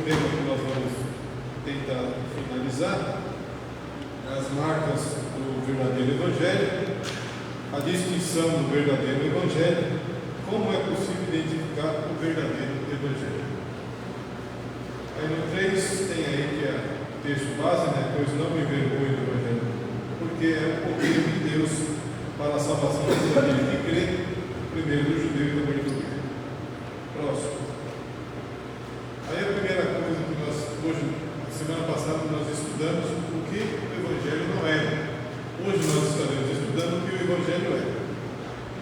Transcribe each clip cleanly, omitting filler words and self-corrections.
tema que nós vamos tentar finalizar, as marcas do verdadeiro Evangelho, a distinção do verdadeiro Evangelho, como é possível identificar o verdadeiro Evangelho. Aí no 3 tem aí que é o texto base, né? Pois não me envergonhe do Evangelho, porque é o poder de Deus para a salvação daquele que crê, primeiro do judeu e também do grego. Próximo. Aí a primeira coisa que nós, hoje, semana passada, nós estudamos o que o Evangelho não é. Hoje nós estaremos estudando o que o Evangelho é.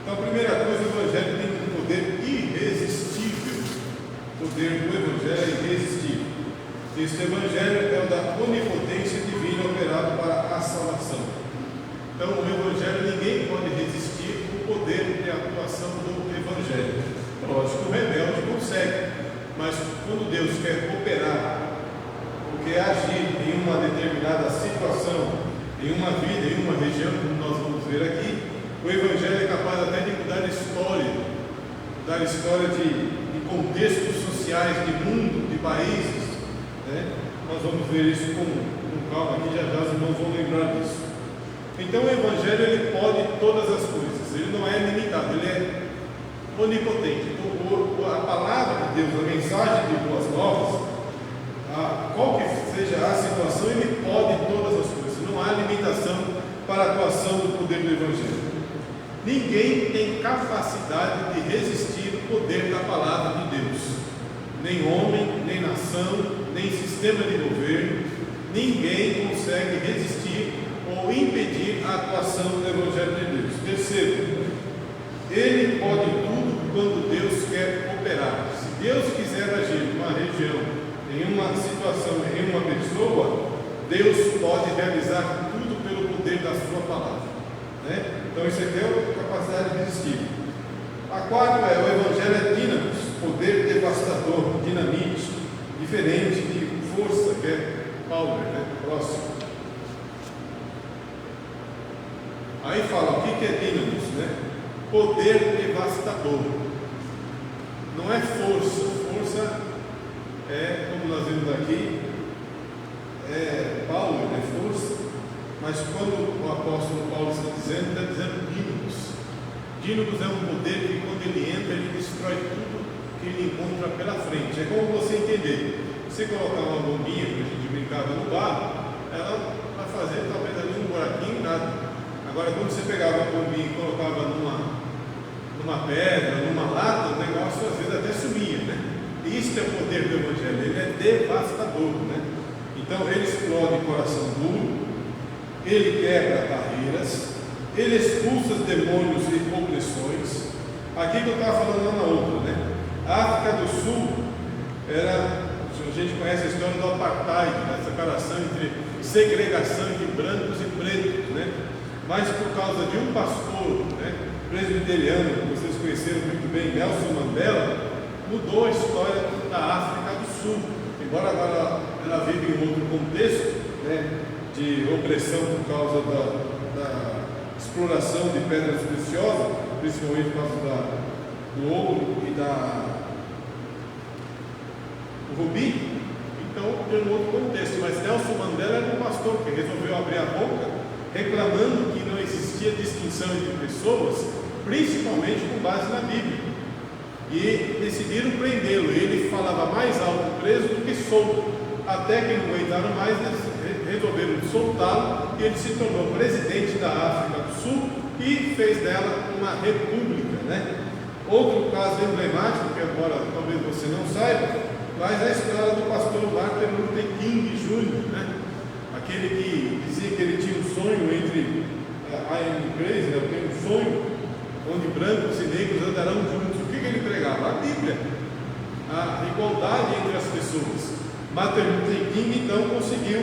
Então, a primeira coisa, o Evangelho tem um poder irresistível. O poder do Evangelho é irresistível. Este Evangelho é o da onipotência divina operado para a salvação. Então, o Evangelho, ninguém pode resistir o poder e a atuação do Evangelho. Lógico, o rebelde consegue. Mas quando Deus quer operar, ou quer agir em uma determinada situação, em uma vida, em uma região, como nós vamos ver aqui, o Evangelho é capaz até de mudar a história de contextos sociais, de mundo, de países, né? Nós vamos ver isso com calma aqui, já os irmãos vão lembrar disso. Então o Evangelho, ele pode todas as coisas, ele não é limitado, ele é onipotente. A palavra de Deus, a mensagem de boas novas, qual que seja a situação, ele pode todas as coisas. Não há limitação para a atuação do poder do Evangelho. Ninguém tem capacidade de resistir o poder da palavra de Deus. Nem homem, nem nação, nem sistema de governo. Ninguém consegue resistir ou impedir a atuação do Evangelho de Deus. Terceiro, ele pode tudo quando Deus quer operar. Se Deus quiser agir em uma região, em uma situação, em uma pessoa, Deus pode realizar tudo pelo poder da sua palavra, né? Então isso aqui é a capacidade de resistir. A quarta é o Evangelho é dínamos, poder devastador, dinamite, diferente de força, que é power, né? Próximo. Aí fala o que é dínamos, né? Poder devastador. Não é força. Força é, como nós vemos aqui, é power, é força. Mas quando o apóstolo Paulo está dizendo dínamos. Dínamos é um poder que quando ele entra, ele destrói tudo que ele encontra pela frente. É como você entender. Você colocar uma bombinha que a gente brincava no bar, ela vai fazer talvez ali um buraquinho, nada. Agora, quando você pegava a bombinha e colocava numa pedra, numa lata, o negócio às vezes até sumia, né? Isso é o poder do Evangelho, ele é devastador, né? Então, ele explode o coração duro, ele quebra barreiras, ele expulsa os demônios e opressões. Aqui que eu estava falando lá na outra, né? A África do Sul a gente conhece a história do apartheid, né? Essa separação entre segregação de brancos e pretos, né? Mas por causa de um pastor, né, presbiteriano, que vocês conheceram muito bem, Nelson Mandela, mudou a história da África do Sul. Embora agora ela vive em outro contexto, né, de opressão por causa da exploração de pedras preciosas, principalmente por causa do ouro e do rubi. Então tem um outro contexto, mas Nelson Mandela era um pastor que resolveu abrir a boca reclamando que não existia distinção entre pessoas, principalmente com base na Bíblia, e decidiram prendê-lo. Ele falava mais alto preso do que solto, até que não aguentaram mais, resolveram soltá-lo, e ele se tornou presidente da África do Sul e fez dela uma república, né? Outro caso emblemático, que agora talvez você não saiba, mas é a história do pastor Martin Luther King Jr., né? Aquele que dizia que ele tinha um sonho entre I am crazy, eu tenho um sonho onde brancos e negros andarão juntos. O que ele pregava? A Bíblia, a igualdade entre as pessoas. Martin Luther King então conseguiu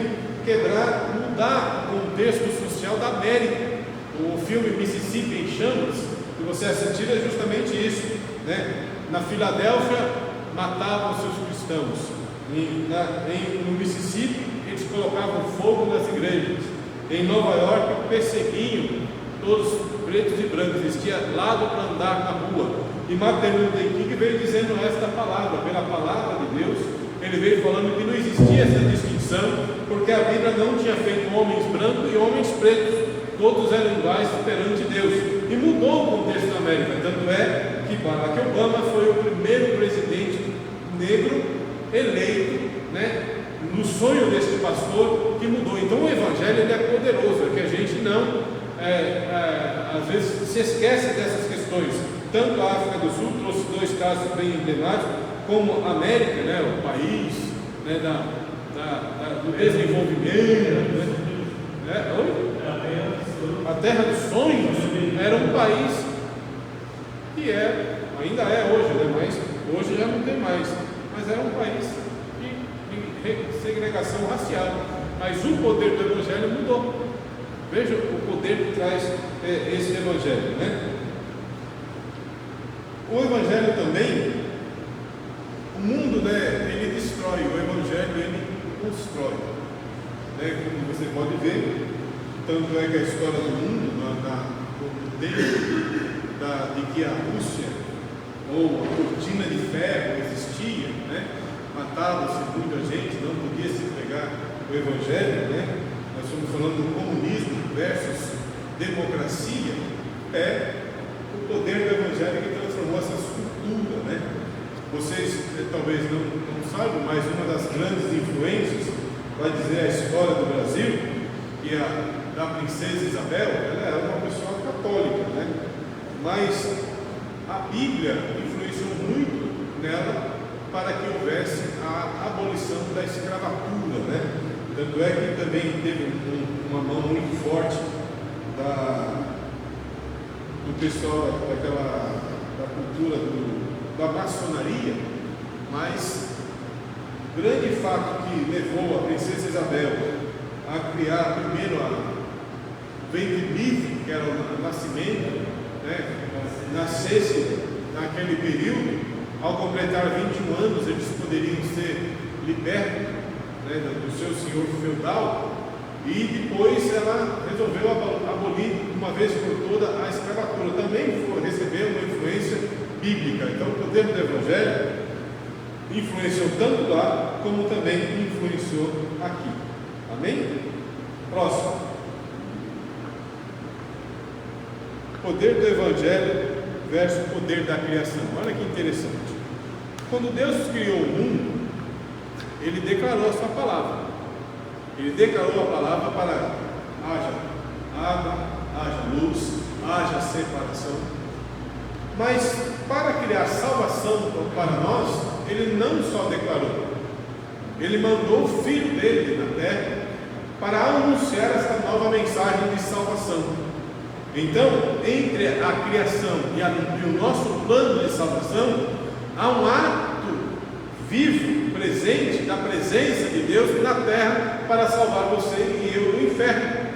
mudar o contexto social da América. O filme Mississippi em Chamas, que você assistiu, é justamente isso, né? Na Filadélfia matavam seus cristãos, no Mississippi eles colocavam fogo nas igrejas, em Nova York perseguiam todos pretos e brancos, existia lado para andar na rua, e Martin Luther King veio dizendo esta palavra, pela palavra de Deus, ele ele veio falando que não existia essa distinção, porque a Bíblia não tinha feito homens brancos e homens pretos, todos eram iguais perante Deus, e mudou o contexto da América. Tanto é que Barack Obama foi o primeiro presidente negro eleito, né, no sonho deste pastor, que mudou. Então o Evangelho ele é poderoso, é que a gente não às vezes se esquece dessas questões. Tanto a África do Sul trouxe 2 casos bem emblemáticos, como a América, né, o país, né, do desenvolvimento, né? A terra dos sonhos era um país que ainda é hoje, né, mas hoje já não tem mais, mas era um país de segregação racial, mas o poder do Evangelho mudou. Veja o poder que traz esse Evangelho, né? O Evangelho também, o mundo, né, ele destrói, o Evangelho ele constrói, né? Como você pode ver, tanto é que a história do mundo, desde de que a Rússia ou a cortina de ferro existia, né? Matava-se muita gente, não podia se pregar o Evangelho, né? Nós estamos falando do comunismo versus democracia, o poder do Evangelho que transformou essa cultura, né? Vocês talvez não saibam, mas uma das grandes influências, vai dizer a história do Brasil, que da princesa Isabel, ela era uma pessoa católica, né? Mas a Bíblia influenciou muito nela para que houvesse a abolição da escravatura, né? Tanto é que também teve uma mão muito forte do pessoal da cultura da maçonaria, mas o grande fato que levou a princesa Isabel a criar primeiro a ventre livre, que era o nascimento, né? Nascesse naquele período, ao completar 21 anos, eles poderiam ser libertos, né, do seu senhor feudal, e depois ela resolveu abolir uma vez por toda a escravatura. Também recebeu uma influência bíblica. Então o poder do Evangelho influenciou tanto lá, como também influenciou aqui. Amém? Próximo. Poder do Evangelho versus poder da criação. Olha que interessante. Quando Deus criou o mundo, Ele declarou a sua palavra. Ele declarou a palavra para haja água, haja luz, haja separação. Mas para criar salvação para nós, Ele não só declarou, Ele mandou o Filho dele na terra para anunciar essa nova mensagem de salvação. Então, entre a criação e o nosso plano de salvação, há um ato vivo, presente, da presença de Deus na terra para salvar você e eu do inferno.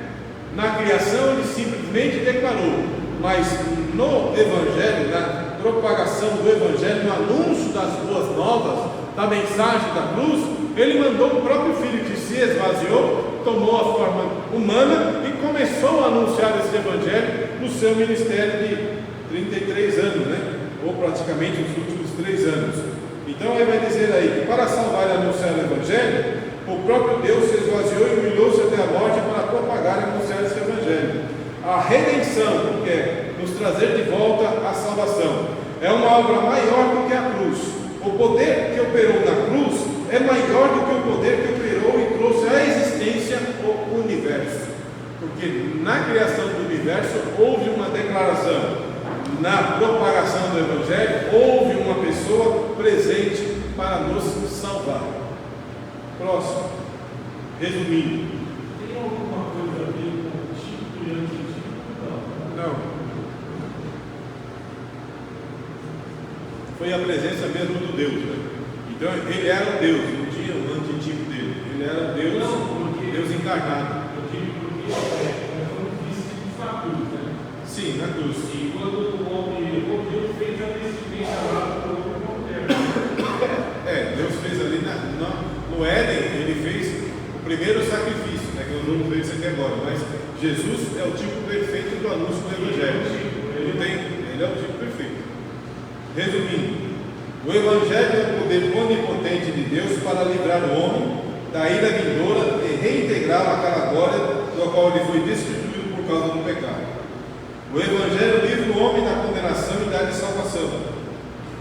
Na criação ele simplesmente declarou, mas no Evangelho, na propagação do Evangelho, no anúncio das boas novas, da mensagem da cruz, ele mandou o próprio Filho que se esvaziou, tomou a forma humana e começou a anunciar esse Evangelho no seu ministério de 33 anos, né? Ou praticamente os últimos 3 anos. Então ele vai dizer aí que para salvar e anunciar o Evangelho, o próprio Deus se esvaziou e humilhou-se até a morte para propagar e anunciar esse Evangelho. A redenção, que é nos trazer de volta a salvação, é uma obra maior do que a cruz. O poder que operou na cruz é maior do que o poder que operou e trouxe à existência o universo. Porque na criação do universo houve uma declaração. Na propagação do Evangelho, houve uma pessoa presente para nos salvar. Próximo. Resumindo. Tem alguma coisa a ver com o tipo e antitipo? Não. Foi a presença mesmo do Deus, né? Então ele era o Deus, não tinha um antitipo dele. Ele era Deus, Não, porque Deus encarnado. eu digo porque foi um princípio da cruz, né? Sim, na cruz. E quando o homem errou, Deus fez a vestimenta lá para o homem moderno. Deus fez ali no Éden, ele fez o primeiro sacrifício, né, que eu não vou ver isso aqui agora, mas Jesus é o tipo perfeito do anúncio do Evangelho. Ele é o tipo perfeito. Resumindo, O Evangelho é o poder onipotente de Deus para livrar o homem da ira vindoura e reintegrá-lo àquela glória do qual ele foi destituído por causa do pecado. O Evangelho livra o homem da condenação e dá-lhe salvação.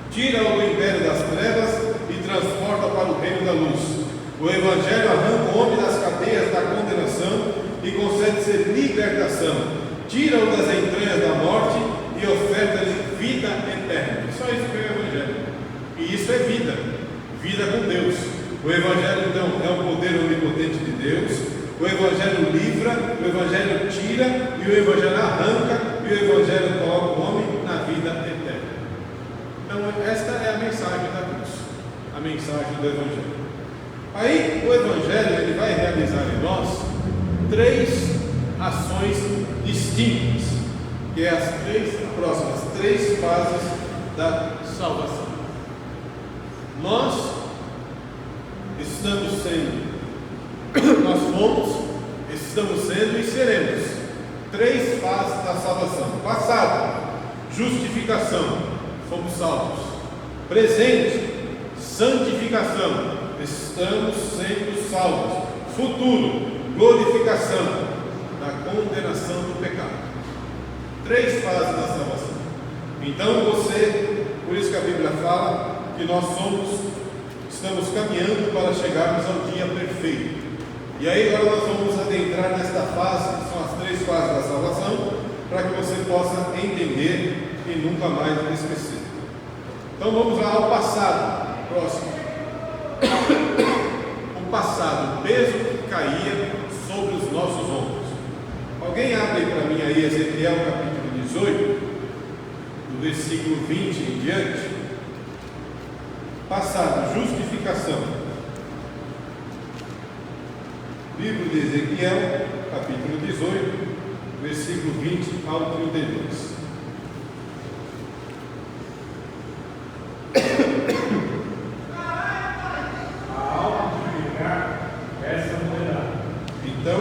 Tira-o do império das trevas e transporta para o reino da luz. O Evangelho arranca o homem das cadeias da condenação e concede-se libertação. Tira-o das entranhas da morte e oferta-lhe vida eterna. Só isso que é o Evangelho. E isso é vida, vida com Deus. O Evangelho, então, é o poder onipotente de Deus. O Evangelho livra, o Evangelho tira, e o Evangelho arranca, e o Evangelho coloca o homem na vida eterna. Então, esta é a mensagem da cruz, a mensagem do Evangelho. Aí, o Evangelho ele vai realizar em nós 3 ações distintas, que é as próximas 3 fases da salvação. Nós estamos sendo e seremos 3 fases da salvação. Passado, justificação, fomos salvos. Presente, santificação, estamos sendo salvos. Futuro, glorificação, da condenação do pecado. 3 fases da salvação. Então por isso que a Bíblia fala que nós estamos caminhando para chegarmos ao dia perfeito. E aí agora nós vamos adentrar nesta fase, que são as 3 fases da salvação, para que você possa entender e nunca mais esquecer. Então vamos lá ao passado, próximo. O passado, o peso que caía sobre os nossos ombros. Alguém abre para mim aí Ezequiel capítulo 18, do versículo 20 em diante. Passado, justificação. Livro de Ezequiel, capítulo 18, versículo 20 ao 32. A alma de pecar, essa morrerá. Então,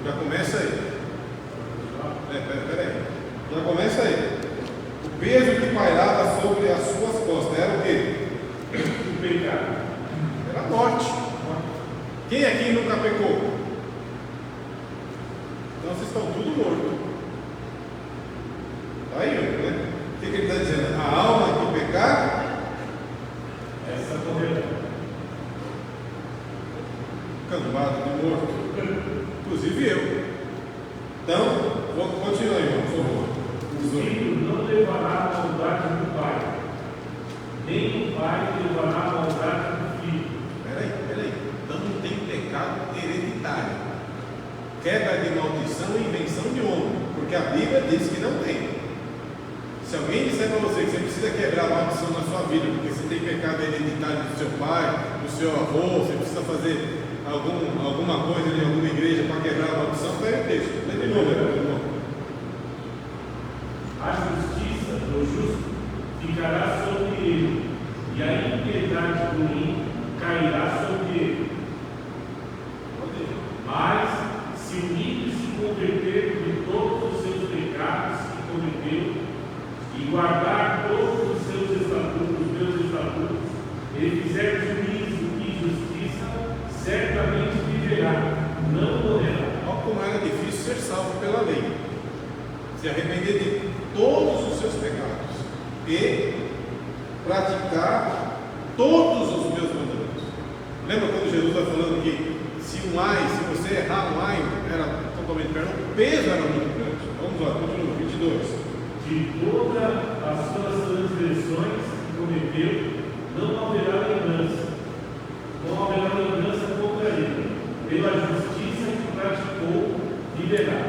já começa aí. Peraí. Já começa aí. O peso que pairava sobre as suas costas era o quê? O pecado. Era a morte. Quem aqui nunca pecou? Então vocês estão tudo mortos. Está aí, né? O que ele está dizendo? A alma que pecar, Essa morrerá. cambado de morto. Inclusive eu. Então, vamos continuar, irmão, por favor. O filho não levará a maldade do pai, nem o pai levará a maldade do filho. Peraí. Então não tem pecado hereditário. Quebra de maldição e invenção de homem. Porque a Bíblia diz que não tem. Se alguém disser para você que você precisa quebrar a maldição na sua vida, porque você tem pecado hereditário do seu pai, do seu avô, você precisa fazer alguma coisa em alguma igreja para quebrar a maldição, está aí o texto. Lê de novo, irmão. A justiça do justo ficará sobre ele, e a impiedade do ímpio cairá sobre ele. Mas, se o ímpio se converter de todos os seus pecados que cometeu, e guardar todos os seus estatutos, meus estatutos, e fizer juízo e justiça, certamente viverá, não morrerá. Olha como era difícil ser salvo pela lei. Se arrepender de todos os seus pecados e praticar todos os meus mandamentos. Lembra quando Jesus está falando que se você errar um ai, era totalmente perto, o peso era muito grande. Vamos lá, continua, 22. De todas as suas transgressões que cometeu, não haverá lembrança. Não haverá lembrança contra ele. Pela justiça que praticou, viverá.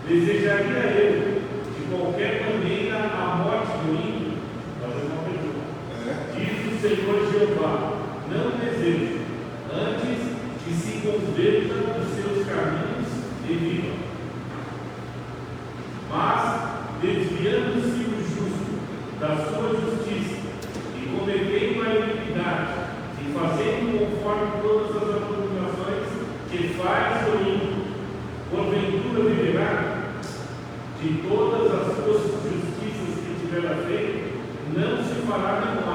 Desejaria eu, de qualquer maneira, a morte do ímpio, mas eu não perdoa. Diz o Senhor Jeová: não desejo, antes que se converta dos seus caminhos e viva. Mas, desviando-se o justo da sua justiça e cometendo a iniquidade e fazendo conforme todas as abominações que faz o ímpio, porventura viverá? De todas as suas justiças que tiver feito, não se fará nenhum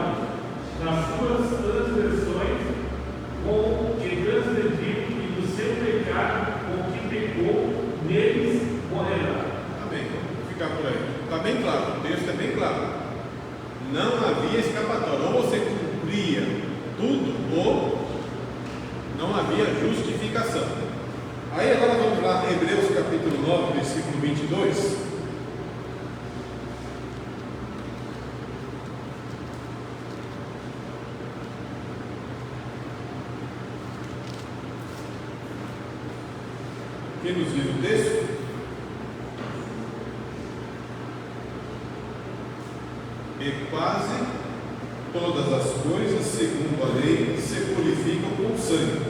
tudo não havia justificação. Aí agora vamos lá, Hebreus capítulo 9, versículo 22. Que nos diz o texto? E quase todas as coisas, segundo a lei, se purificam com sangue,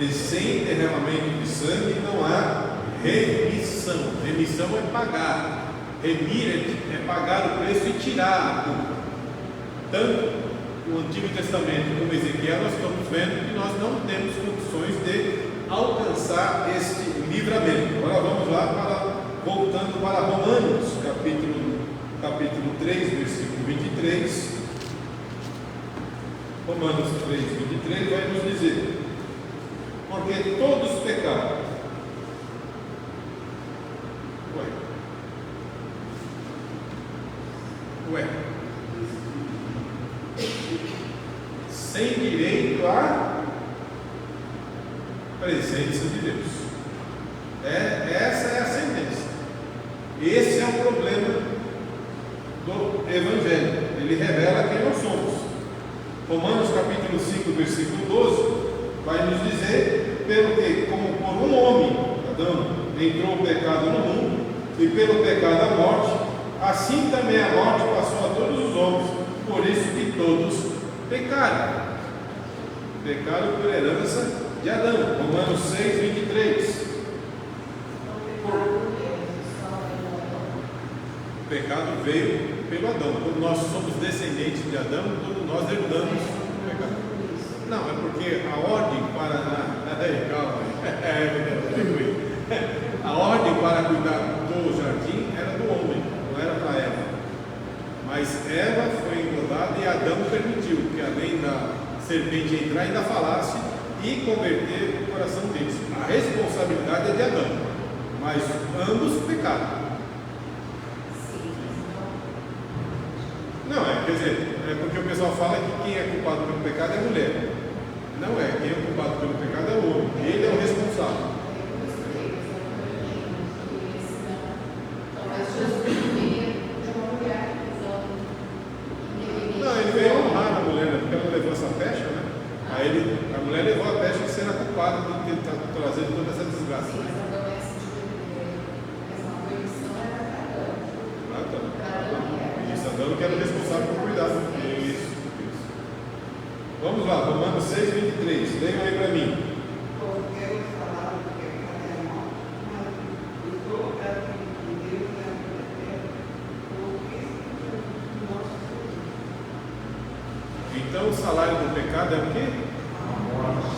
e sem derramamento de sangue não há remissão. Remissão é pagar, remir é pagar o preço e tirar a culpa. Tanto no Antigo Testamento como Ezequiel, nós estamos vendo que nós não temos condições de alcançar este livramento. Agora vamos lá, voltando para Romanos, capítulo 3, versículo 23. Romanos 3, 23 vai nos dizer: porque todos pecaram. Sem direito à presença de Deus. Essa é a sentença. Esse é o problema do Evangelho. Ele revela quem nós somos. Romanos capítulo 5, versículo 12 vai nos dizer: pelo que, como por um homem, Adão, entrou o pecado no mundo, e pelo pecado a morte, assim também a morte passou a todos os homens, por isso que todos pecaram. Pecaram por herança de Adão. Romanos 6, 23. O pecado veio pelo Adão. Quando nós somos descendentes de Adão, todos nós herdamos o pecado. Não, é porque a ordem para a ordem para cuidar do jardim era do homem, não era para Eva. Mas Eva foi engodada e Adão permitiu que, além da serpente entrar, ainda falasse e converter o coração deles. A responsabilidade é de Adão, mas ambos pecaram. Não é, quer dizer, é porque o pessoal fala que quem é culpado pelo pecado é a mulher. Não é, quem é culpado pelo pecado é o homem. Ele é o responsável. Não, ele veio honrar a mulher, né? Porque ela levou essa pecha, né? Aí a mulher levou a pecha de ser a culpada de ter trazido toda essa desgraça. Adão que era o responsável por cuidar do isso. Vamos lá, Romanos 6, 23. Leiam aí para mim. Então o salário do pecado é o quê? A morte.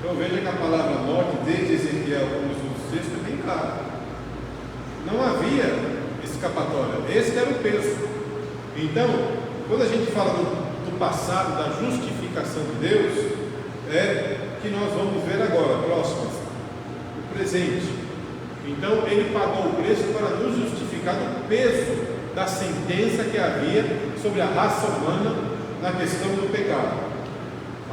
Então veja que a palavra morte, desde Ezequiel como Jesus VI, é bem clara. Não havia escapatória. Esse era o peso. Então, quando a gente fala do passado, da justificação de Deus, é que nós vamos ver agora, próximo, o presente. Então, ele pagou o preço para nos justificar do peso da sentença que havia sobre a raça humana na questão do pecado.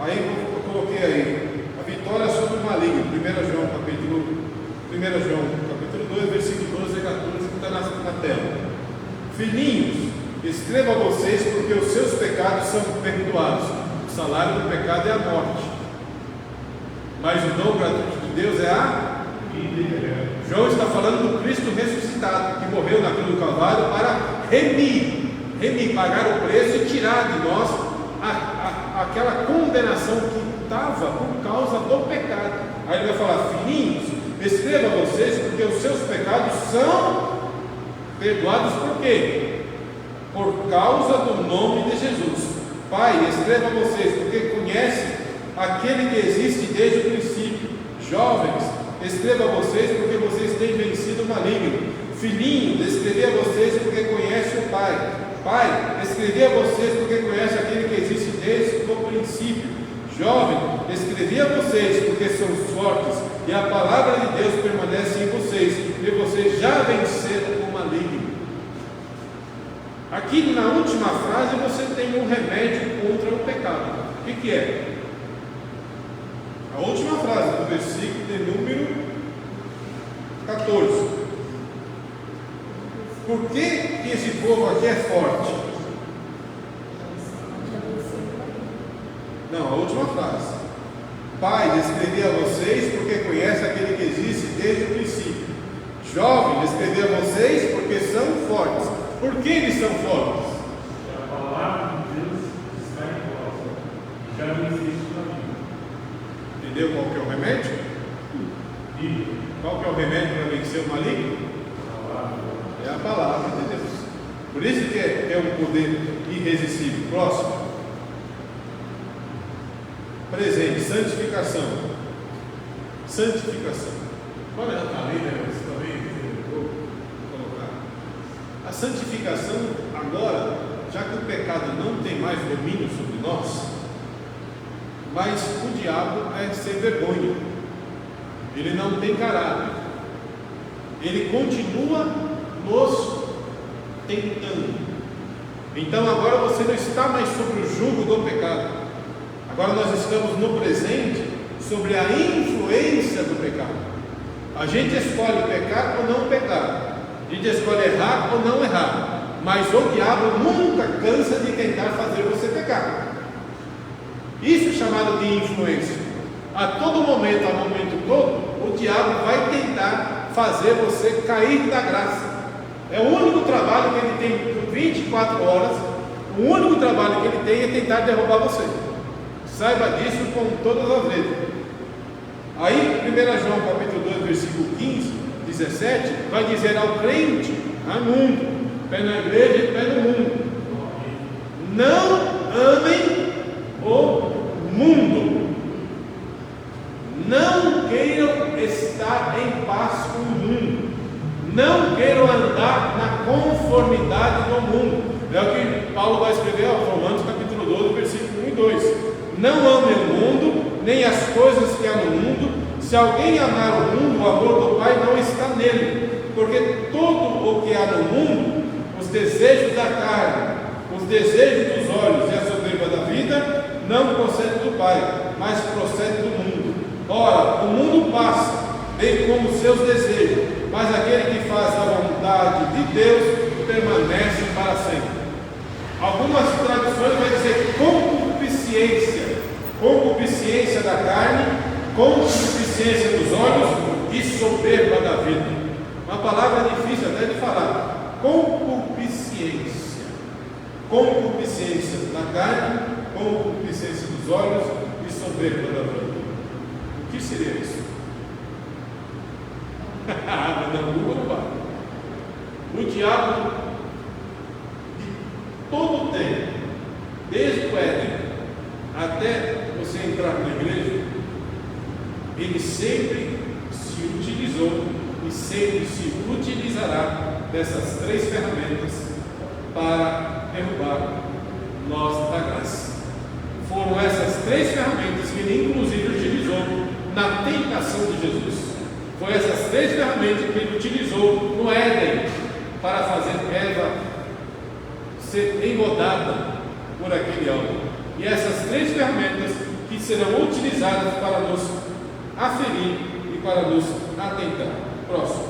Aí eu coloquei aí a vitória sobre o maligno, 1 João capítulo 2, versículo 12 e 14, que está na tela. Filhinhos, escrevo a vocês porque os seus pecados são perdoados. O salário do pecado é a morte, mas o dom gratuito de Deus é a vida. João está falando do Cristo ressuscitado, que morreu na cruz do Calvário para remir, pagar o preço e tirar de nós aquela condenação que estava por causa do pecado. Aí ele vai falar: filhinhos, escreva a vocês porque os seus pecados são perdoados. Por quê? Por causa do nome de Jesus. Pai, escreva a vocês porque conhece aquele que existe desde o princípio. Jovens, escreva a vocês porque vocês têm vencido o maligno. Filhinho, escrevi a vocês porque conhece o Pai. Pai, escrevi a vocês porque conhece aquele que existe desde o princípio. Jovem, escrevi a vocês porque são fortes e a palavra de Deus permanece em vocês e vocês já venceram o maligno. Aqui na última frase você tem um remédio contra o pecado. O que é? A última frase do versículo de número 14. Por que esse povo aqui é forte? Não, a última frase. Pais, escrevi a vocês porque conhece aquele que existe desde o princípio. Jovens, escrevi a vocês porque são fortes. Por que eles são fortes? A palavra de Deus está em vós, já não existe na Bíblia. Entendeu qual que é o remédio? Bíblia. Qual que é o remédio para vencer o maligno? É a palavra de Deus. Por isso que é um poder irresistível. Próximo. Presente, santificação. Santificação. Agora já está ali, né? Você também vou colocar. A santificação, agora, já que o pecado não tem mais domínio sobre nós, mas o diabo é sem vergonha. Ele não tem caráter. Ele continua nos tentando. Então agora você não está mais sobre o jugo do pecado. Agora nós estamos no presente sobre a influência do pecado. A gente escolhe pecar ou não pecar. A gente escolhe errar ou não errar. Mas o diabo nunca cansa de tentar fazer você pecar. Isso é chamado de influência. A todo momento, a momento todo, o diabo vai tentar fazer você cair da graça. É o único trabalho que ele tem por 24 horas. O único trabalho que ele tem é tentar derrubar você. Saiba disso com todas as letras. Aí, 1 João capítulo 2, versículo 15, 17, vai dizer ao crente, ao mundo, pé na igreja e pé no mundo: não amem o mundo. Não queiram estar em paz com o mundo. Não queiram andar na conformidade do mundo. É o que Paulo vai escrever aos Romanos capítulo 12, versículo 1 e 2. Não amem o mundo, nem as coisas que há no mundo. Se alguém amar o mundo, o amor do Pai não está nele. Porque tudo o que há no mundo, os desejos da carne, os desejos dos olhos e a soberba da vida, não procede do Pai, mas procede do mundo. Ora, o mundo passa, bem como os seus desejos, mas aquele que faz a vontade de Deus permanece para sempre. Algumas traduções vão dizer concupiscência da carne, concupiscência dos olhos e soberba da vida. Uma palavra difícil até de falar. Concupiscência da carne, concupiscência dos olhos e soberba da vida. O que seria isso? O diabo, de todo o tempo, desde o Éden até você entrar na igreja, ele sempre se utilizou e sempre se utilizará dessas três ferramentas para derrubar nós da graça. Foram essas três ferramentas que ele inclusive utilizou na tentação de Jesus. Foi essas três ferramentas que ele utilizou no Éden para fazer Eva ser engodada por aquele alvo. E essas três ferramentas que serão utilizadas para nos aferir e para nos atentar. Próximo.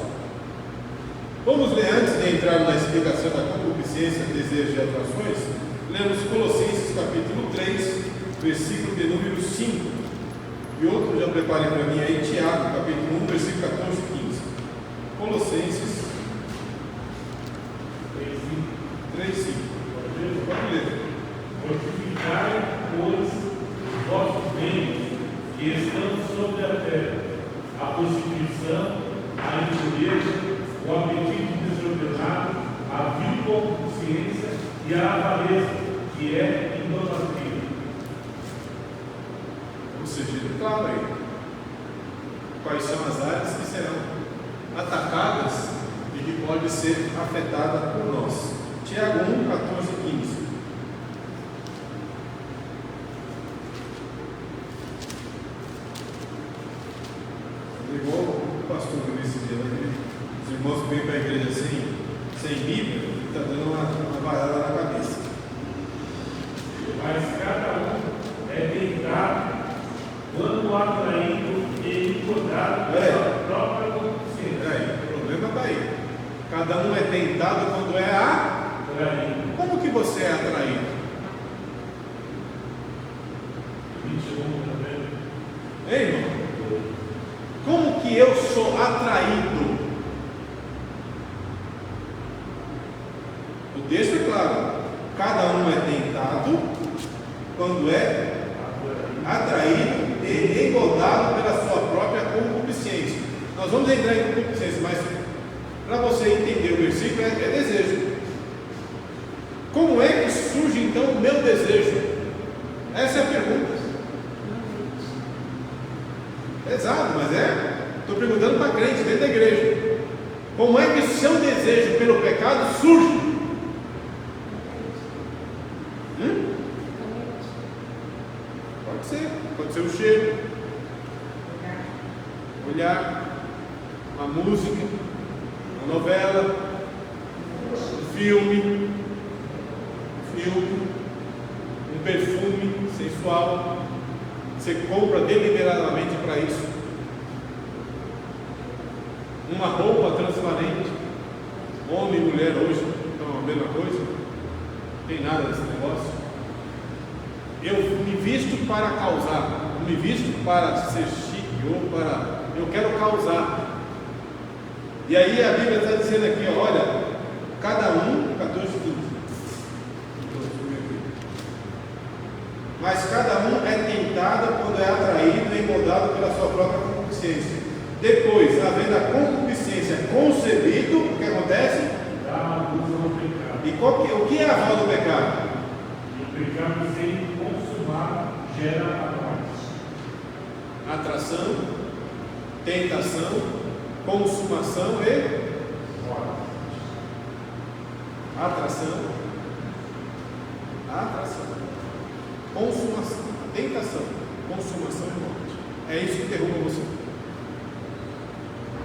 Vamos ler, antes de entrar na explicação da concupiscência, desejos e atrações, lemos Colossenses capítulo 3, versículo de número 5. E outro, já preparem para mim aí, Tiago, capítulo 1, versículo 14 e 15. Colossenses 3, 5. Pode ler. Mortificai, pois, os vossos bens que estão sobre a terra, a prostituição, a impureza, o apetite desordenado, a vil concupiscência e a avareza, que é idolatria. Ou seja, ele claro aí quais são as áreas que serão atacadas e que pode ser afetada por nós. Tiago 1, 14 e 15. Igual o pastor nesse dia, os irmãos que vêm para a igreja sem Bíblia, está dando uma varada na cabeça. Mas cada um é quando atraído e engordado pela própria concupiscência. O problema está aí. Cada um é tentado quando é atraído. Como que você é atraído? Ei, irmão? Como que eu sou atraído? O texto é claro. Cada um é tentado quando é atraído e engodado pela sua própria concupiscência. Nós vamos entrar em concupiscência, mas para você entender o versículo é desejo. Como é que surge então o meu desejo? Essa é a pergunta. Pesado, mas estou perguntando para crente dentro da igreja. Como é que o seu desejo pelo pecado surge? Pode ser o cheiro, olhar, uma música, uma novela, um filme, um perfume sensual. Você compra deliberadamente para isso. Uma roupa transparente. Homem e mulher hoje estão a mesma coisa. Não tem nada desse negócio. Eu me visto para causar. Eu me visto para ser chique ou para... Eu quero causar. E aí a Bíblia está dizendo aqui, olha, cada um, 14, 15. Mas cada um é tentado quando é atraído e engodado pela sua própria concupiscência. Depois, havendo a concupiscência concebido, o que acontece? Dá luz ao pecado. E o que é a voz do pecado? O pecado sem consumar gera a morte. Atração, tentação, consumação e morte. Atração, consumação, tentação, consumação e morte. É isso que derruba você.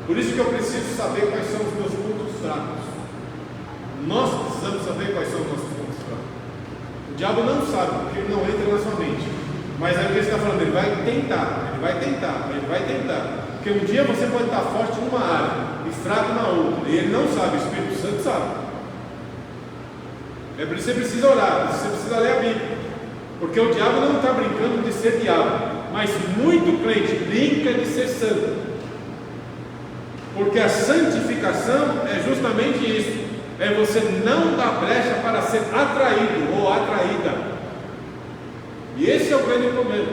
Por isso que eu preciso saber quais são os meus pontos fracos. Nós precisamos saber quais são os nossos pontos fracos. O diabo não sabe, porque ele não entra na sua mente. Mas é o que ele está falando, ele vai tentar. Porque um dia você pode estar forte numa área e fraco na outra. E ele não sabe, o Espírito Santo sabe. É por isso que você precisa orar, você precisa ler a Bíblia. Porque o diabo não está brincando de ser diabo, mas muito crente brinca de ser santo. Porque a santificação é justamente isso, é você não dar brecha para ser atraído ou atraída. E esse é o grande problema.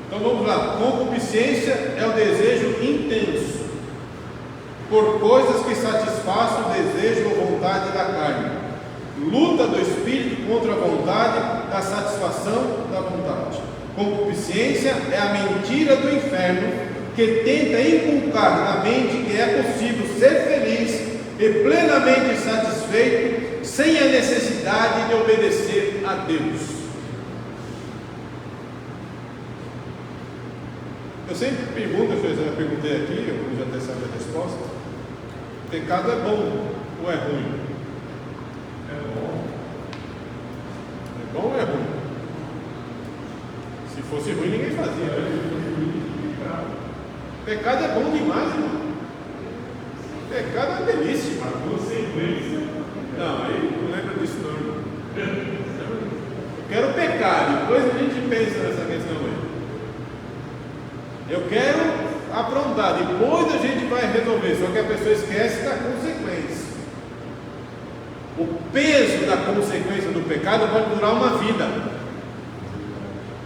Então vamos lá, concupiscência é o desejo intenso por coisas que satisfaçam o desejo ou vontade da carne, luta do espírito contra a vontade da satisfação da vontade. Concupiscência é a mentira do inferno que tenta inculcar na mente que é possível ser feliz e plenamente satisfeito sem a necessidade de obedecer a Deus. Eu sempre pergunto, eu já perguntei aqui, eu já até sabe a resposta: pecado é bom ou é ruim? É bom. É bom ou é ruim? Se fosse ruim, ninguém fazia. Pecado é bom demais, irmão. Pecado é uma delícia. A consequência. Não, aí não lembra disso não, irmão. Eu quero pecar, depois a gente pensa nessa questão aí. Eu quero aprontar, depois a gente vai resolver. Só que a pessoa esquece da consequência. O peso da consequência do pecado pode durar uma vida.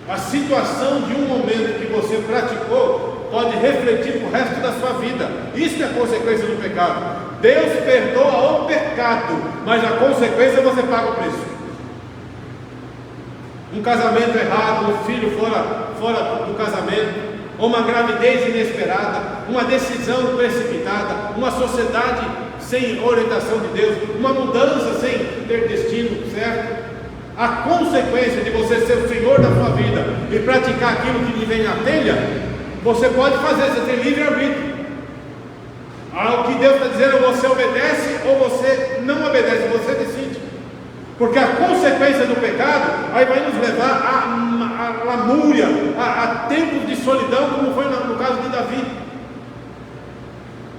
A situação de um momento que você praticou pode refletir para o resto da sua vida. Isso é a consequência do pecado. Deus perdoa o pecado, mas a consequência você paga o preço. Um casamento errado, um filho fora do casamento, ou uma gravidez inesperada, uma decisão precipitada, uma sociedade sem orientação de Deus, uma mudança sem ter destino certo. A consequência de você ser o Senhor da sua vida e praticar aquilo que lhe vem na telha, você pode fazer, você tem livre-arbítrio. Ao que Deus está dizendo, você obedece ou você não obedece, você decide. Porque a consequência do pecado aí vai nos levar a lamúria, a tempos de solidão, como foi no caso de Davi.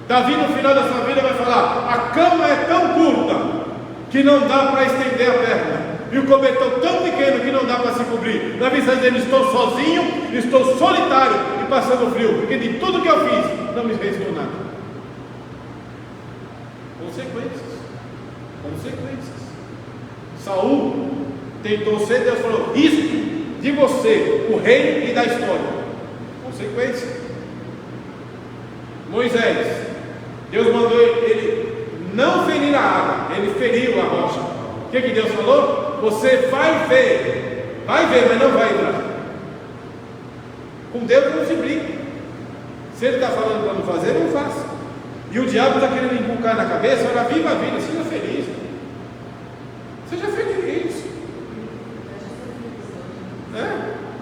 Davi, no final da sua vida, vai falar: a cama é tão curta que não dá para estender a perna, e o cobertor tão pequeno que não dá para se cobrir. Davi está dizendo: estou sozinho, estou solitário e passando frio, porque de tudo que eu fiz não me restou nada. Consequências. Saul tentou ser, Deus falou: risco de você o reino e da história. Consequência. Moisés, Deus mandou ele não ferir a água, ele feriu a rocha. O que Deus falou? Você vai ver, mas não vai entrar. Com Deus não se brinca. Se ele está falando para não fazer, não faça. E o diabo está querendo inculcar na cabeça: olha, viva a vida, seja feliz. Seja feliz.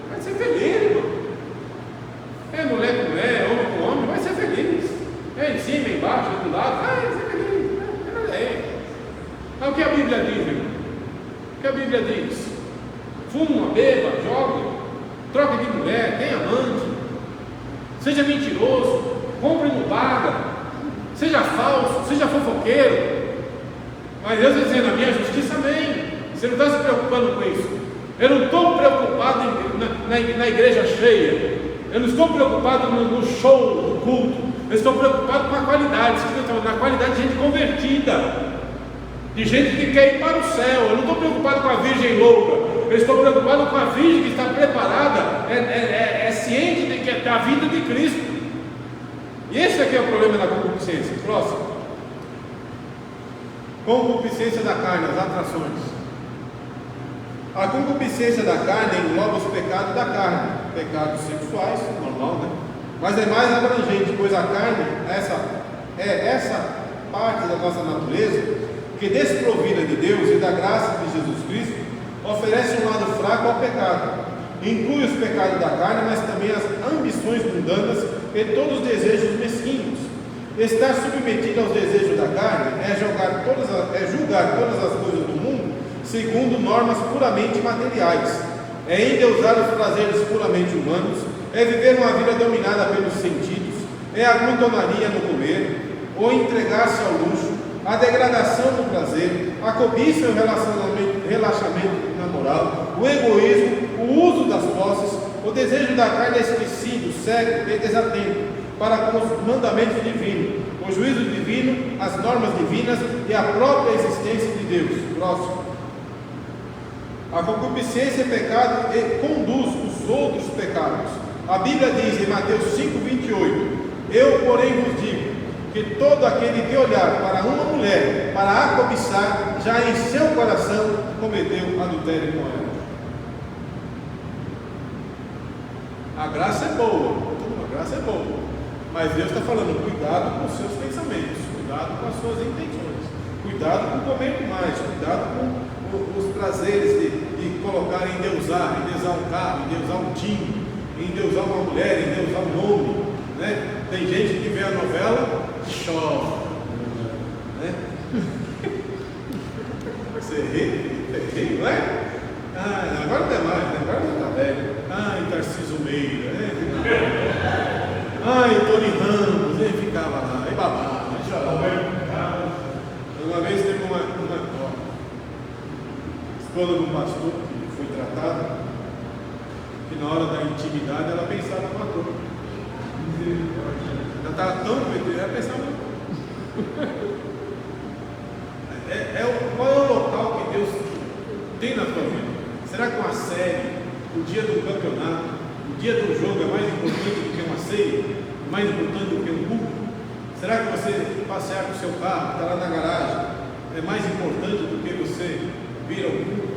Vai ser feliz, irmão. É mulher com mulher, homem com homem, vai ser feliz. É em cima, embaixo, do lado, vai ser feliz. É o que a Bíblia diz, irmão. O que a Bíblia diz? Fuma, beba, joga, troca de mulher, tem amante, seja mentiroso, compre e não paga, seja falso, seja fofoqueiro. Mas Deus está dizendo: a minha justiça vem. Você não está se preocupando com isso. Eu não estou preocupado na igreja cheia. Eu não estou preocupado no show do culto. Eu estou preocupado com a qualidade. Na qualidade de gente convertida, de gente que quer ir para o céu. Eu não estou preocupado com a virgem louca. Eu estou preocupado com a virgem que está preparada, é ciente da vida de Cristo. E esse aqui é o problema da concupiscência. Próximo. Concupiscência da carne, as atrações. A concupiscência da carne engloba os pecados da carne, pecados sexuais, normal, né? Mas é mais abrangente, pois a carne, essa parte da nossa natureza, que desprovida de Deus e da graça de Jesus Cristo, oferece um lado fraco ao pecado. Inclui os pecados da carne, mas também as ambições mundanas e todos os desejos mesquinhos. Estar submetido aos desejos da carne é julgar todas as coisas do mundo segundo normas puramente materiais, é endeusar os prazeres puramente humanos, é viver uma vida dominada pelos sentidos, é a glutonaria no comer, ou entregar-se ao luxo, a degradação do prazer, a cobiça e o relaxamento na moral, o egoísmo, o uso das posses, o desejo da carne esquecido, cego e desatento para com os mandamentos divinos, o juízo divino, as normas divinas e a própria existência de Deus. Próximo. A concupiscência é pecado e conduz os outros pecados. A Bíblia diz em Mateus 5:28: eu, porém, vos digo que todo aquele que olhar para uma mulher para a cobiçar, já em seu coração cometeu adultério com ela. A graça é boa, a graça é boa. Mas Deus está falando: cuidado com os seus pensamentos, cuidado com as suas intenções, cuidado com comer mais, cuidado com os prazeres de colocar, endeusar um carro, endeusar um time, endeusar uma mulher, endeusar um homem, né? Tem gente que vê a novela e chora, né? Você ri, não é? Agora não é mais, né? Agora já está velho. Tarcísio Meira, né? Tony Ramos, ele ficava lá, e babava, e chorava. Uma vez teve uma esposa de um pastor que foi tratada, que na hora da intimidade ela pensava no ator. Ela estava tão metida, ela pensava qual é o local que Deus tem na tua vida? Será que uma série, o dia do campeonato, o dia do jogo é mais importante do que uma ceia? Mais importante do que um culto? Será que você passear com o seu carro, estar lá na garagem, é mais importante do que você vir ao culto?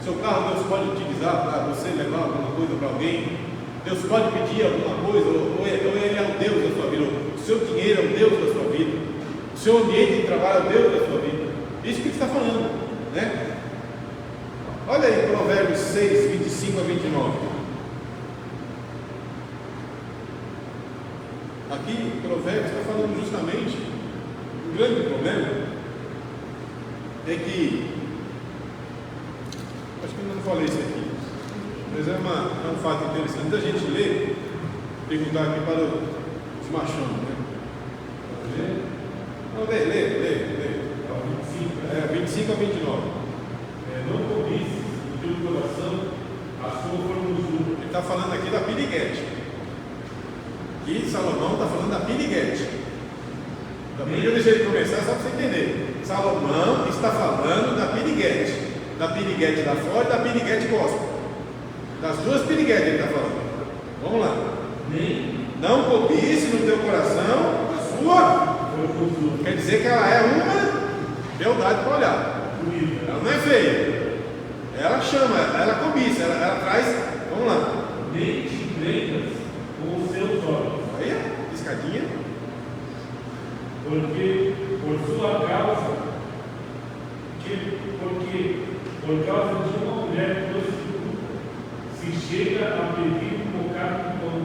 Seu carro Deus pode utilizar para você levar alguma coisa para alguém? Deus pode pedir alguma coisa, ou Ele é o Deus da sua vida? O seu dinheiro é o Deus da sua vida? O seu ambiente de trabalho é o Deus da sua vida? Isso que Ele está falando, né? Olha aí Provérbios 6, 25 a 29. Aqui, Provérbios está falando justamente, o grande problema é que Acho que eu não falei isso aqui, mas é um fato interessante da gente ler, perguntar aqui para os machões, né? Não, lê. 25 a 29. Não cobices no teu coração a sua formosura. Ele está falando aqui da piriguete. Aqui Salomão está falando da piriguete. Eu deixei ele começar só para você entender. Salomão está falando da piriguete. Da piriguete da fora e da piriguete gospel. Das duas piriguetes ele está falando. Vamos lá. Não cobice no teu coração a sua formosura. Quer dizer que ela é uma beldade para olhar. Ela não é feia. Ela chama, ela cobiça, ela traz. Vamos lá. Nem te prendas com os seus olhos. Aí, piscadinha. Porque por sua causa, por causa de uma mulher prostituta, se chega a pedir um bocado de pão,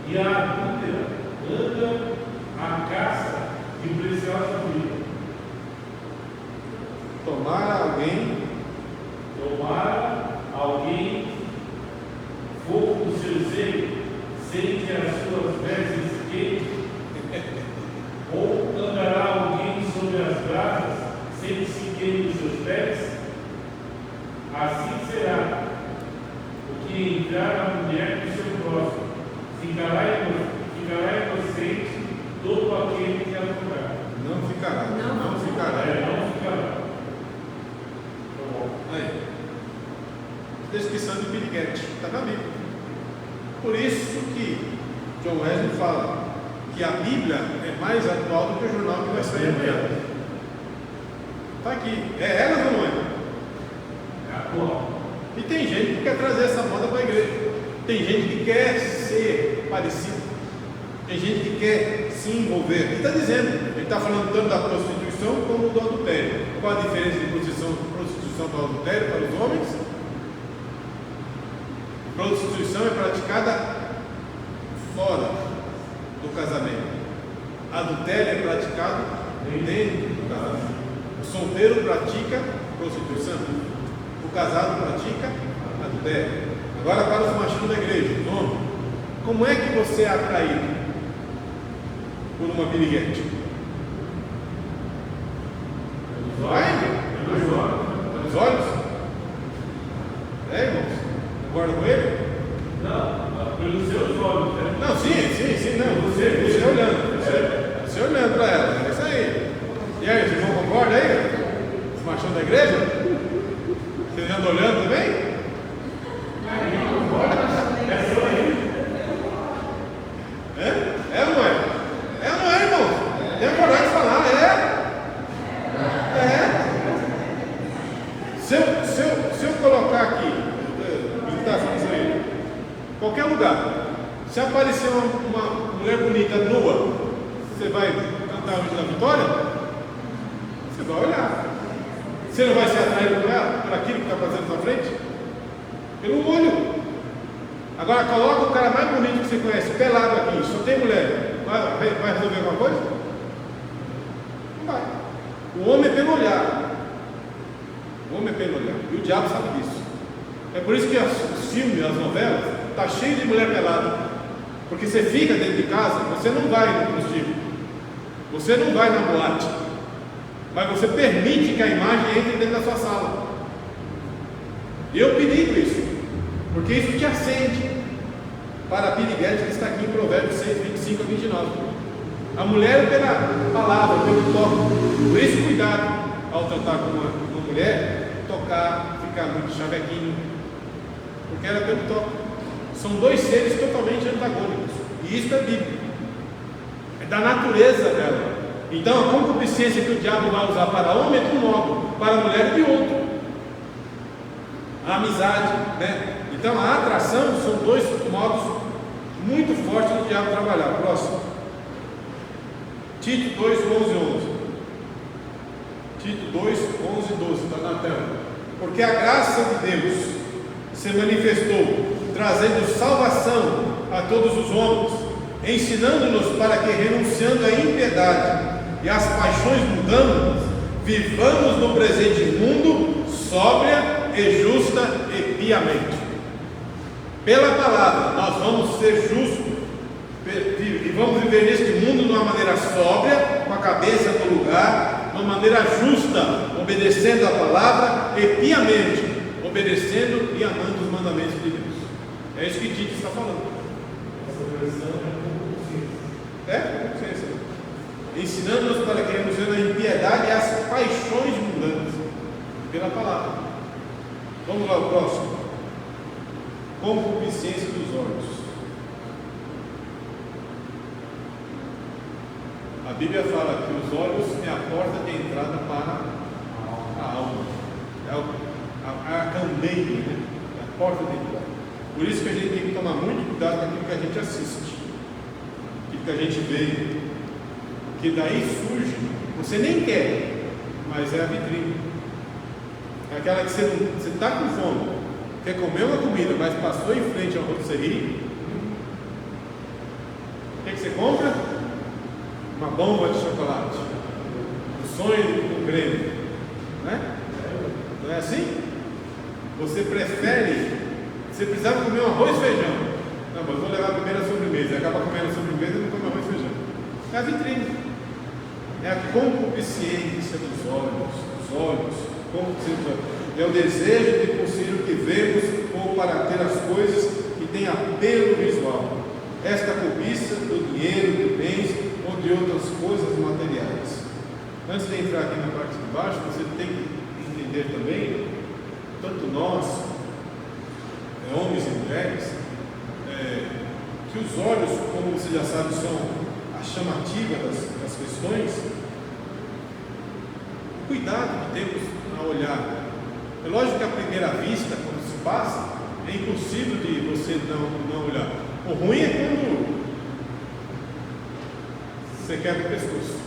e a adúltera anda à caça de preciosa vida. Tomara alguém fogo do seu seio, sem que as suas vestes queimem. Ou andará alguém sobre as brasas, sem que se queime os seus pés? Assim será o que entrar a mulher do seu próximo, ficará inocente todo aquele que a tocar. Não ficará. Não ficará. Aí. Descrição de piriguete. Está na Bíblia. Por isso que John Wesley fala que a Bíblia é mais atual do que o jornal que vai sair amanhã. Está aqui. É ela ou não é? É atual. E tem gente que quer trazer essa moda para a igreja. Tem gente que quer ser parecido. Tem gente que quer se envolver. Ele está dizendo, ele está falando tanto da prostituição como do adultério. Qual a diferença de prostituição para adultério para os homens? Prostituição é praticada fora do casamento. Adultério é praticado dentro do casamento. O solteiro pratica prostituição. O casado pratica adultério. Agora para os machos da igreja, os homens. Como é que você é atraído por uma piriguete? Pelos olhos? É, irmãos? Concorda com ele? Não, pelos seus olhos, né? Não, sim, não. Você olhando. Você olhando para ela. É isso aí. E aí, vocês não concordam aí? Os machos da igreja? Vocês andam olhando também? É ou não é? É ou não é, irmão? Tem a coragem de falar, Se eu colocar aqui, está isso aí, qualquer lugar, se aparecer uma mulher bonita nua, você vai cantar o hino da vitória? Você vai olhar. Você não vai ser atraído por ela, por aquilo que está passando na sua frente? Pelo olho. Agora coloca o cara mais bonito que você conhece, pelado aqui, só tem mulher. Vai resolver alguma coisa? Não vai. O homem é pelo olhar. O homem é pelo olhar. E o diabo sabe disso. É por isso que os filmes, as novelas, está cheio de mulher pelada. Porque você fica dentro de casa, você não vai no prostíbulo. Você não vai na boate. Mas você permite que a imagem entre dentro da sua sala. E eu perigo isso. Porque isso te acende para a piriguete que está aqui em Provérbios 6, 25 a 29. A mulher pela palavra, pelo toque. Por isso, cuidado ao tratar com uma mulher, tocar, ficar muito chavequinho. Porque ela é pelo toque. São dois seres totalmente antagônicos. E isso é bíblico. É da natureza dela. Então a concupiscência que o diabo vai usar para homem é de um modo, para a mulher de outro. A amizade, né? Então a atração são dois modos muito fortes do diabo trabalhar. Próximo. Tito 2, 11, 11. Tito 2, 11, 12. Está na tela. Porque a graça de Deus se manifestou, trazendo salvação a todos os homens, ensinando-nos para que, renunciando à impiedade e às paixões mundanas, vivamos no presente mundo sóbria e justa e piamente. Pela palavra, nós vamos ser justos e vamos viver neste mundo de uma maneira sóbria, com a cabeça no lugar, de uma maneira justa, obedecendo a palavra, e piamente, obedecendo e amando os mandamentos de Deus. É isso que Tito está falando. Essa versão É, consciência. Ensinando-nos para que nos na impiedade e as paixões mundanas, pela palavra. Vamos lá, o próximo. Concupiscência dos olhos. A Bíblia fala que os olhos é a porta de entrada para a alma. É a candeia, né? É a porta de entrada. Por isso que a gente tem que tomar muito cuidado com aquilo que a gente assiste, aquilo que a gente vê, que daí surge, você nem quer, mas é a vitrine. É aquela que você está com fome, quer comer uma comida, mas passou em frente ao rotisserie. O que você compra? Uma bomba de chocolate, um sonho com creme, né? Não é assim? Você prefere, você precisava comer um arroz e feijão, não, mas vou levar a primeira sobremesa, acaba comendo a sobremesa e não come arroz e feijão. É a vitrine, é a concupiscência dos olhos, é o desejo de possuir o que vemos ou para ter as coisas que têm apelo visual. Esta cobiça do dinheiro, de bens ou de outras coisas materiais. Antes de entrar aqui na parte de baixo, você tem que entender também, tanto nós, homens e mulheres, que os olhos, como você já sabe, são a chamativa das questões. O cuidado que temos a olhar. É lógico que à primeira vista, quando se passa, é impossível de você não olhar. O ruim é quando você quebra o pescoço.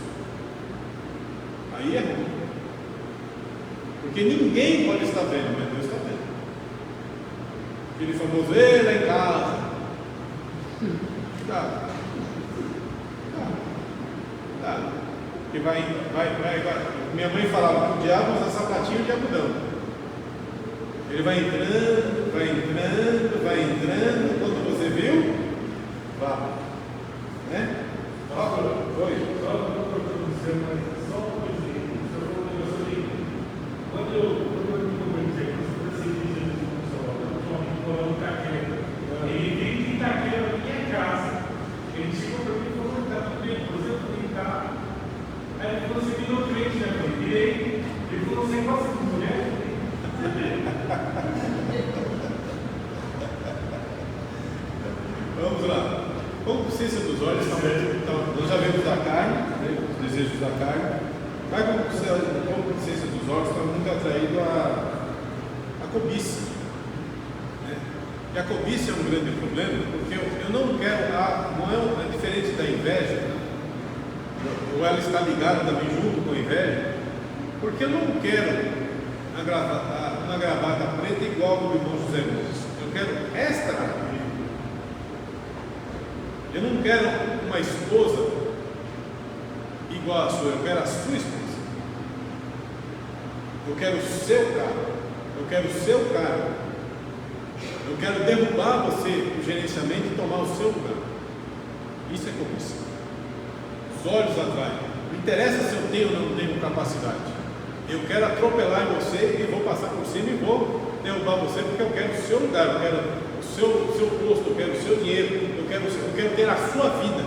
Aí é ruim. Porque ninguém pode estar vendo, mas Deus está vendo. Aquele famoso, ei, lá em casa. Cuidado. Porque vai. Minha mãe falava que o diabo usa sapatinho de algodão. Ele vai entrando, quando você viu, vá. Né? Oi. Só um exemplo. Quando eu me converti, eu recebi Jesus como Salvador, eu tinha um amigo morando em Itaquera. Ele veio de Itaquera na minha casa. Ele chegou para mim e falou: tá tudo bem, você também tá. Aí ele falou: você virou crente, né? Eu virei. Ele falou: você gosta de mulher? Vamos lá. Concupiscência dos olhos, então, nós já vemos da carne, né, os desejos da carne. Mas a concupiscência dos olhos está muito atraído à cobiça. Né? E a cobiça é um grande problema, porque eu não quero, não é diferente da inveja, ou ela está ligada também junto com a inveja, porque eu não quero uma gravata preta igual ao do irmão José Nunes. Eu quero esta gravata. Eu não quero uma esposa igual a sua, eu quero a sua esposa. Eu quero o seu carro. Eu quero o seu carro. Eu quero derrubar você do gerenciamento e tomar o seu lugar. Isso é cobiça. Os olhos atraem. Não interessa se eu tenho ou não tenho capacidade. Eu quero atropelar em você e vou passar por cima e vou derrubar você porque eu quero o seu lugar, eu quero o seu posto, eu quero o seu dinheiro, eu quero ter a sua vida.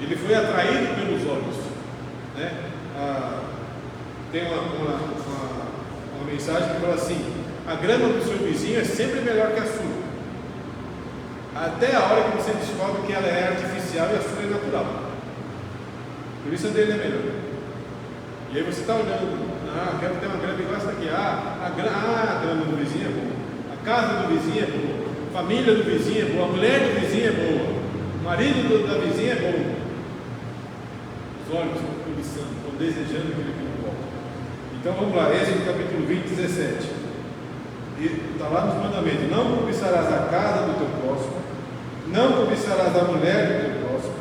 Ele foi atraído pelos olhos. Né? Tem uma mensagem que fala assim: a grama do seu vizinho é sempre melhor que a sua, até a hora que você descobre que ela é artificial e a sua é natural. Por isso a dele é melhor. E aí você está olhando, quero ter uma grama igual essa aqui, a grama do vizinho é boa, a casa do vizinho é boa, a família do vizinho é boa, a mulher do vizinho é boa, o marido da vizinha é bom. Os olhos estão cobiçando, estão desejando aquilo que não pode. Então vamos lá, Êxodo capítulo 20, 17. E está lá nos mandamentos: não cobiçarás a casa do teu próximo, não cobiçarás a mulher do teu próximo,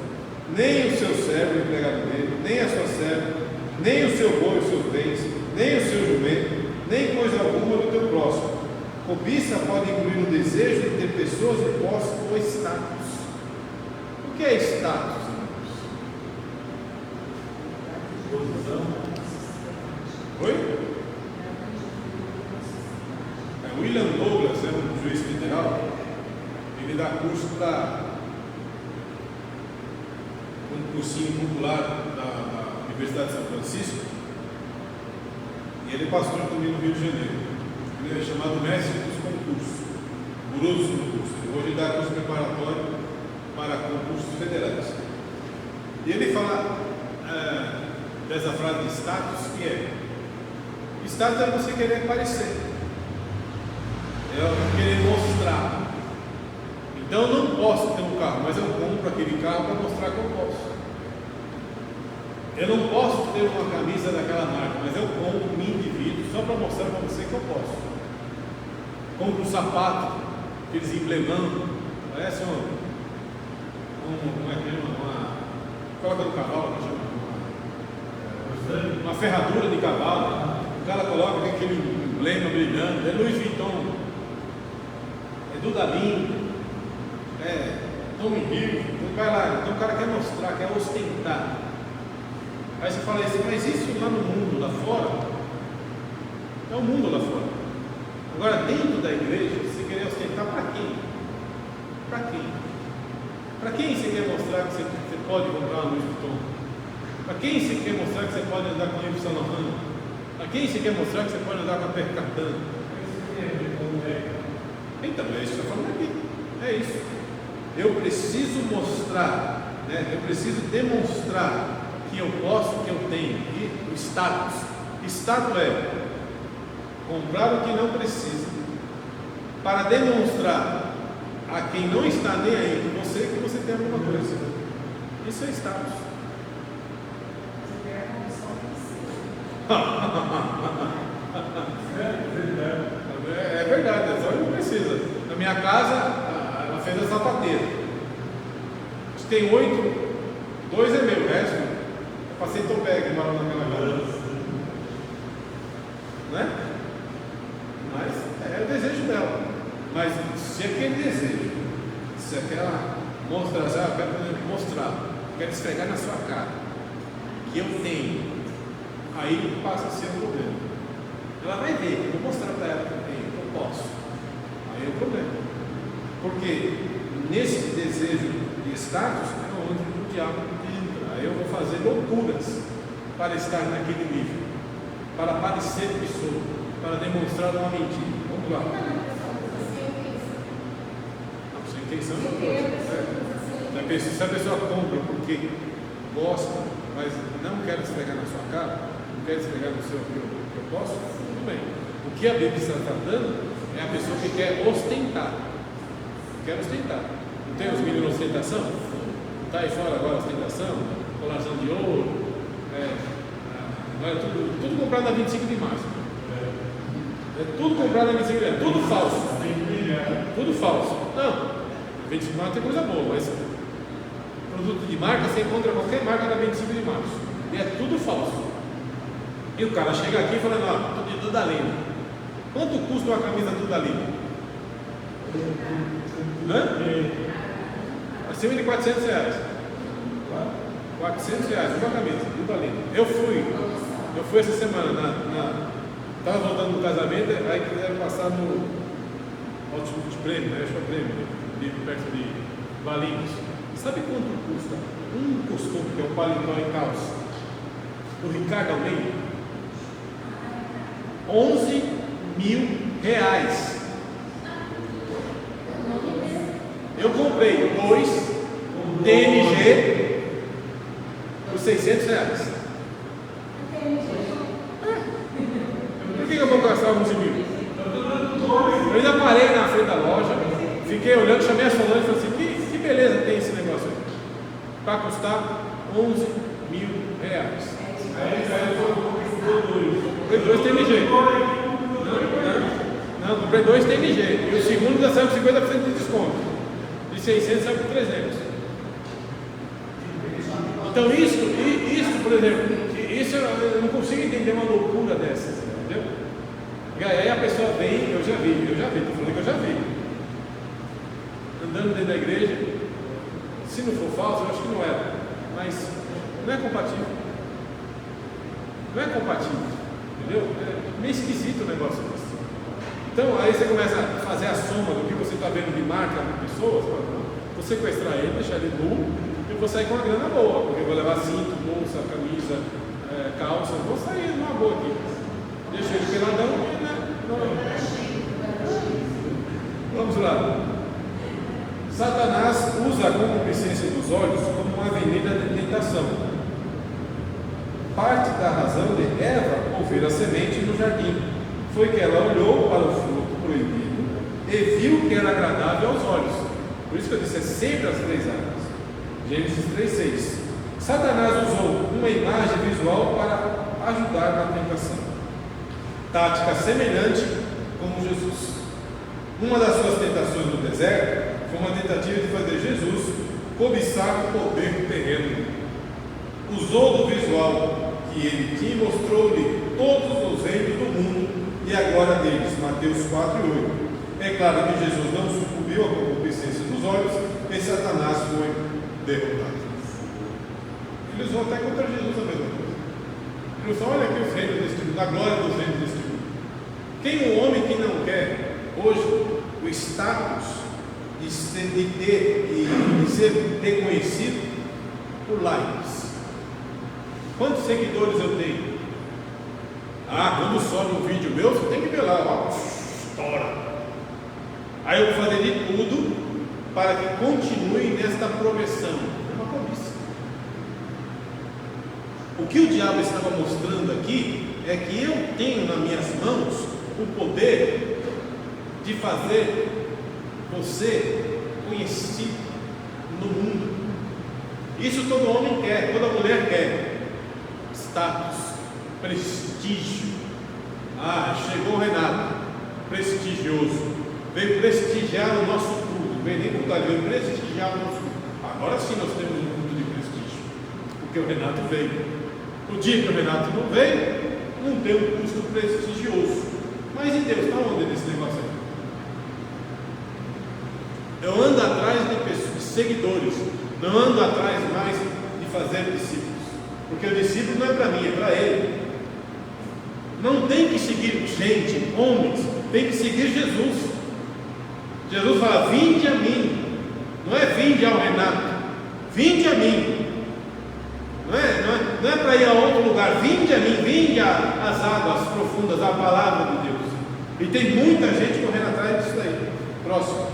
nem o seu servo empregado dele, nem a sua serva, nem o seu boi, os seus bens, nem o seu jumento, nem coisa alguma do teu próximo. Cobiça pode incluir o desejo de ter pessoas de posse ou status. O que é status, irmãos? Posição. Oi? William Douglas é um juiz federal. Ele dá curso para um cursinho popular da Universidade de São Francisco. E ele é pastor também no Rio de Janeiro. Ele é chamado mestre dos concursos, guru dos concursos. Hoje ele dá curso preparatório para concursos federais. E ele fala dessa frase de status, que é: status é você querer aparecer, é querer mostrar. Então eu não posso ter um carro, mas eu compro aquele carro para mostrar que eu posso. Eu não posso ter uma camisa daquela marca, mas eu compro, me indivíduo só para mostrar para você que eu posso. Compro um sapato, aqueles emblemando, parece uma coloca no cavalo, uma ferradura de cavalo. O cara coloca aquele emblema brilhando, é Louis Vuitton, é Dudalin, é Tommy Hilfiger. Então vai lá, então o cara quer mostrar, quer ostentar. Aí você fala assim, mas isso lá no mundo, lá fora, é o mundo lá fora. Agora, dentro da igreja, você quer ostentar para quem? Para quem? Para quem você quer mostrar que você pode comprar um Louis Vuitton? Para quem você quer mostrar que você pode andar com o Yves Saint Laurent? Para quem você quer mostrar que você pode andar com a Percatan? Então, é isso que eu estou falando aqui. É isso. Eu preciso mostrar, né? Eu preciso demonstrar que eu posso, que eu tenho. E o status. Status é comprar o que não precisa, para demonstrar a quem não está nem aí com você que você tem alguma coisa. Isso é status. É verdade, é só que não precisa. Na minha casa, ela fez a sapateira. Tem 8, 2 é meu, o resto eu passei Topeg, moro naquela casa. Né? Mas é o desejo dela. Mas se aquele desejo, se aquela mostrar, eu quero mostrar, quero esfregar na sua cara que eu tenho, aí passa a ser um problema. Ela vai ver, eu vou mostrar para ela que eu tenho, que eu posso. Aí é o problema. Porque nesse desejo de status é onde o diabo entra. Aí eu vou fazer loucuras para estar naquele nível, para parecer que sou, para demonstrar uma mentira. Vamos lá. Não, sem intenção é uma coisa. Se a pessoa compra porque gosta, mas não quer esfregar na sua cara, não quer esfregar no seu que eu posso, tudo bem. O que a Bíblia está tratando é a pessoa que quer ostentar. Quer ostentar. Não tem os meninos ostentação? Está aí fora agora a ostentação, colação de ouro, agora tudo comprado na 25 de março. É tudo comprado na 25 de março, tudo falso. Tudo falso. Não, 25 de março tem coisa boa, mas produto de marca você encontra qualquer marca na 25 de março. E é tudo falso. E o cara chega aqui falando, ó, estou de Dudalina. Quanto custa uma camisa Dudalina? Acima de R$400. R$400 uma camisa Dudalina. Eu fui essa semana estava voltando do casamento, aí quiseram passar no Outlet Prêmio, né? Acho que é o prêmio, ali perto de Valinhos. Sabe quanto custa um costume, que é um paletó em calça, do Ricardo Almeida? R$11 mil. Eu comprei 2 TNG por R$600. Por que eu vou gastar R$11 mil? Eu ainda parei na frente da loja, fiquei olhando, chamei a Solange e falei assim, que beleza tem esse negócio aí. Para custar R$11 mil. Comprei 2 TNG. Não, comprei 2 TNG. E o segundo já saiu com 50% de desconto. De 600 saiu por 300. Então isso, por exemplo, isso eu não consigo entender uma loucura dessas, entendeu? E aí a pessoa vem, eu já vi, estou falando que eu já vi. Andando dentro da igreja, se não for falso, eu acho que não era, mas não é compatível. Não é compatível, entendeu? É meio esquisito o negócio desse. Então aí você começa a fazer a soma do que você está vendo de marca de pessoas, vou sequestrar ele, deixar ele nu, e vou sair com uma grana boa, porque eu vou levar cinto, bolsa, camisa, calça, vou sair numa boa aqui. Deixa ele peladão e, né? Vamos lá. Satanás usa a concupiscência dos olhos como uma avenida de tentação. Parte da razão de Eva ouvir a semente no jardim foi que ela olhou para o fruto proibido e viu que era agradável aos olhos. Por isso que eu disse, é sempre as 3 áreas. Gênesis 3:6. Satanás usou uma imagem visual para ajudar na tentação. Tática semelhante como Jesus. Uma das suas tentações no deserto foi uma tentativa de fazer Jesus cobiçar o poder terreno. Usou do visual que ele tinha e mostrou-lhe todos os reinos do mundo e a glória deles. Mateus 4:8. É claro que Jesus não sucumbiu à concupiscência dos olhos e Satanás foi derrotado. Eles vão até contra Jesus a mesma coisa. Eles falam, olha aqui os reinos deste mundo, a glória dos reinos deste mundo. Quem o homem que não quer hoje o status de ser reconhecido por likes? Quantos seguidores eu tenho? Quando sobe um vídeo meu, você tem que ver lá, ó, estoura. Aí eu vou fazer de tudo para que continue nesta progressão. É uma cobiça. O que o diabo estava mostrando aqui é que eu tenho nas minhas mãos o poder de fazer você conhecido no mundo. Isso todo homem quer, toda mulher quer. Status, prestígio. Chegou o Renato, prestigioso, veio prestigiar o nosso culto, veio nem culto, veio prestigiar o nosso culto. Agora sim nós temos um culto de prestígio, porque o Renato veio. O dia que o Renato não veio, não tem um custo prestigioso. Mas em Deus, está onde nesse negócio aí? Eu ando atrás de pessoas, de seguidores, não ando atrás mais de fazer discípulos, porque o discípulo não é para mim, é para ele. Não tem que seguir gente, homens, tem que seguir Jesus. Jesus fala, vinde a mim, não é vinde ao Renato, vinde a mim. Não é para ir a outro lugar, vinde a mim, vinde às águas profundas, à palavra de Deus. E tem muita gente correndo atrás disso daí. Próximo.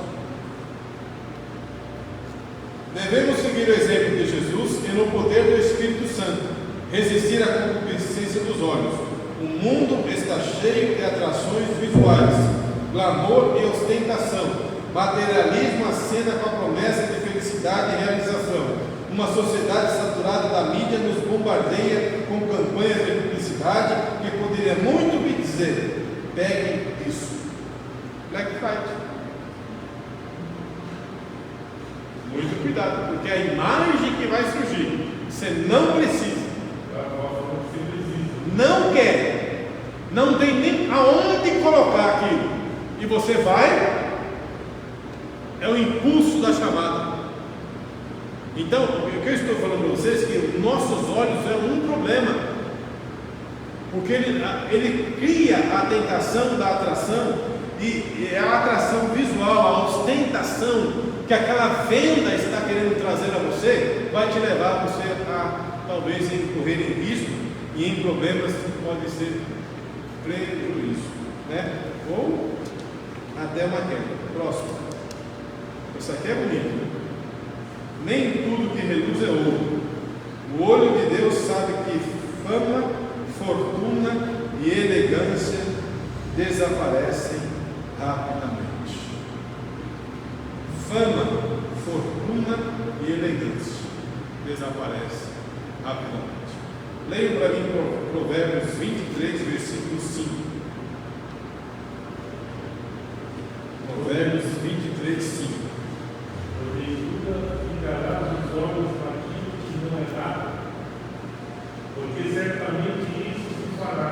Devemos seguir o exemplo de Jesus e no poder do Espírito Santo, resistir à concupiscência dos olhos. O mundo está cheio de atrações visuais, glamour e ostentação. Materialismo acena com a promessa de felicidade e realização. Uma sociedade saturada da mídia nos bombardeia com campanhas de publicidade que poderia muito me dizer, pegue isso. Black Friday. Muito cuidado, porque a imagem que vai surgir, você não precisa. Não quer. Não tem nem aonde colocar aquilo. E você vai, é o impulso da chamada. Então, o que eu estou falando para vocês é que nossos olhos é um problema, porque ele cria a tentação da atração, e a atração visual, a ostentação que aquela venda está querendo trazer a você, vai te levar você a talvez incorrer em risco e em problemas que podem ser prejuízo, né? Ou até uma queda. Próximo. Isso aqui é bonito. Nem tudo que reluz é ouro. O olho de Deus sabe que fama, fortuna e elegância desaparecem rapidamente. Fama, fortuna e elegância desaparecem rapidamente. Leia para mim Provérbios 23, versículo 5. Provérbios 23, 5. Ficará os olhos naquilo que não é dado, porque certamente isso se fará.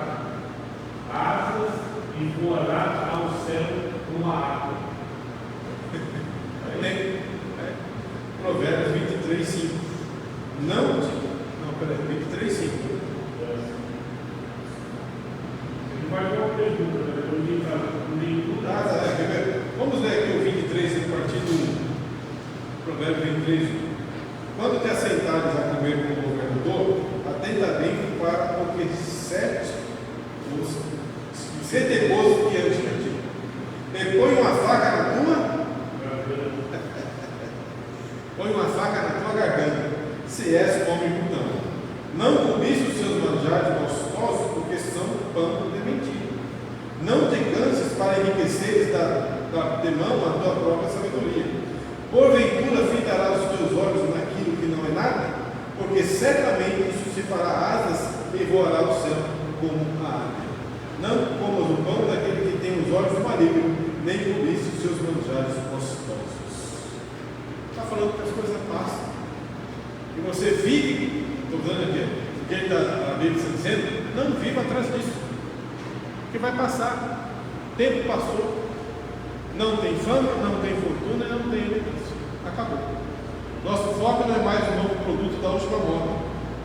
Asas e voarão Provérbios 23, 5. Não, peraí, 23, 5. Ele vai dar uma pergunta, né? Quer ver? Vamos ler aqui o 23, a partir do Provérbio 23. Quando te assentares a comer com o governador, atenta bem para o que sete os teimoso diante de ti. E põe uma faca na tua põe uma faca na tua garganta, se és homem glutão. Não cobices os seus manjares gostosos, porque são pão de mentira. Não te canses para enriqueceres de mão a tua própria sabedoria. Porventura fitarás os teus olhos naquilo que não é nada, porque certamente isso se fará asas e voará ao céu como a ave. Não comas o pão daquele que tem os olhos malignos, nem cobices os seus manjares gostosos. Está falando que as coisas passam. E você vive, estou dizendo aqui, porque a Bíblia está dizendo, não viva atrás disso, que vai passar. O tempo passou. Não tem fama, não tem fortuna, não tem elegância. Acabou. Nosso foco não é mais o novo produto da última moda.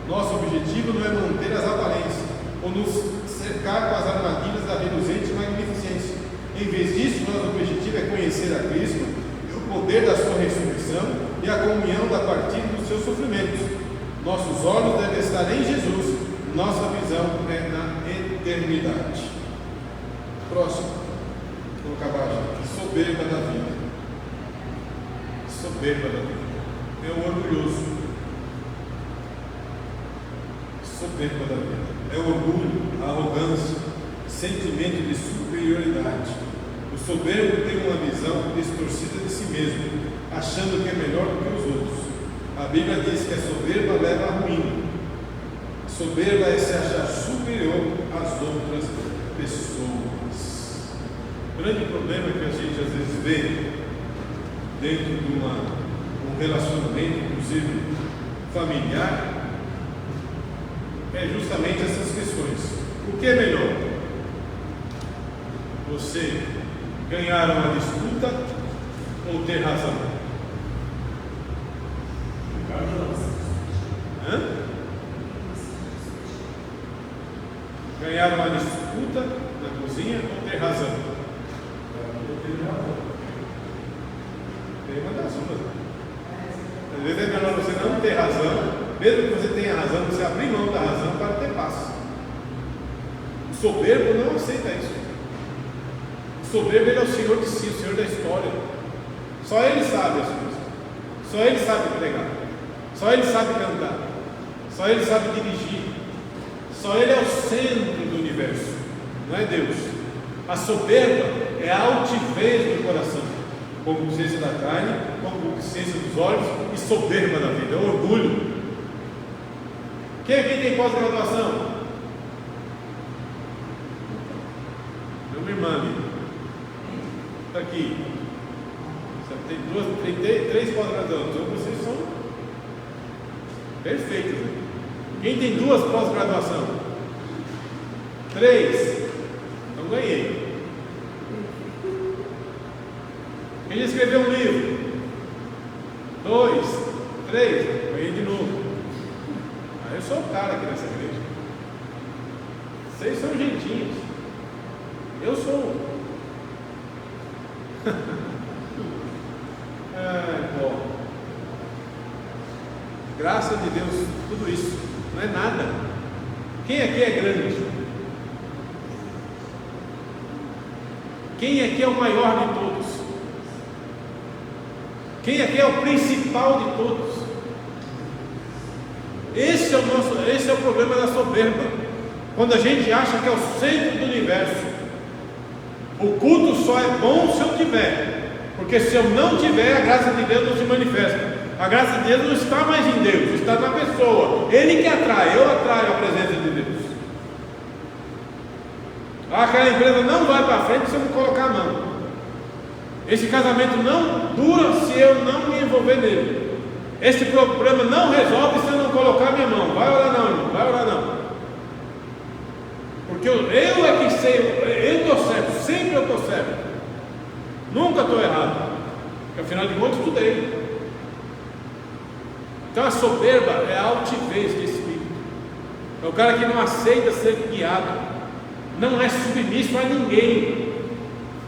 Nosso objetivo não é manter as aparências ou nos cercar com as armadilhas da reluzente magnificência. Em vez disso, nosso objetivo é conhecer a Cristo e o poder da sua ressurreição e a comunhão da partida dos seus sofrimentos. Nossos olhos devem estar em Jesus. Nossa visão é na eternidade. Próximo. Vou acabar já. Soberba da vida. Soberba da vida. É o orgulhoso. Soberba da vida. É o orgulho, a arrogância, sentimento de superioridade. O soberbo tem uma visão distorcida de si mesmo, achando que é melhor do que os outros. A Bíblia diz que a soberba leva à ruína. Soberba é se achar superior às outras pessoas. O grande problema que a gente às vezes vê dentro de um relacionamento, inclusive familiar, é justamente essas questões. O que é melhor? Você ganhar uma disputa ou ter razão? Ganhar uma disputa na cozinha ou ter razão? Tem uma das duas. Às vezes é melhor você não ter razão, mesmo que você tenha razão, você abrir mão da razão para ter paz. O soberbo não aceita isso. O soberbo, ele é o Senhor de si, o Senhor da história. Só Ele sabe as coisas. Só Ele sabe pregar. Só Ele sabe cantar. Só Ele sabe dirigir. Só Ele é o centro do universo. Não é Deus. A soberba é a altivez do coração, concupiscência da carne, concupiscência dos olhos e soberba da vida. É o orgulho. Quem aqui tem pós-graduação? Minha irmã está aqui. Tem três pós-graduações. Então vocês são perfeitos, né? Quem tem duas pós-graduação? 3. Então ganhei. Quem já escreveu um livro? 2, 3. Ganhei de novo. Aí eu sou o cara aqui nessa igreja. Vocês são gentinhos. Eu sou. Bom. Graças a Deus, tudo isso não é nada. Quem aqui é grande? Quem aqui é o maior de todos? Quem aqui é o principal de todos? Esse é o problema da soberba. Quando a gente acha que é o centro do universo. O culto só é bom se eu tiver, porque se eu não tiver, a graça de Deus não se manifesta. A graça de Deus não está mais em Deus, está na pessoa. Ele que atrai, eu atraio a presença de Deus. Aquela empresa não vai para frente se eu não colocar a mão. Esse casamento não dura se eu não me envolver nele. Esse problema não resolve se eu não colocar minha mão. Vai orar não, irmão, vai orar não. Porque eu é que sei, eu estou certo, sempre eu estou certo. Nunca estou errado. Porque afinal de contas estudei. Então a soberba é a altivez de espírito, é o cara que não aceita ser guiado, não é submisso a ninguém,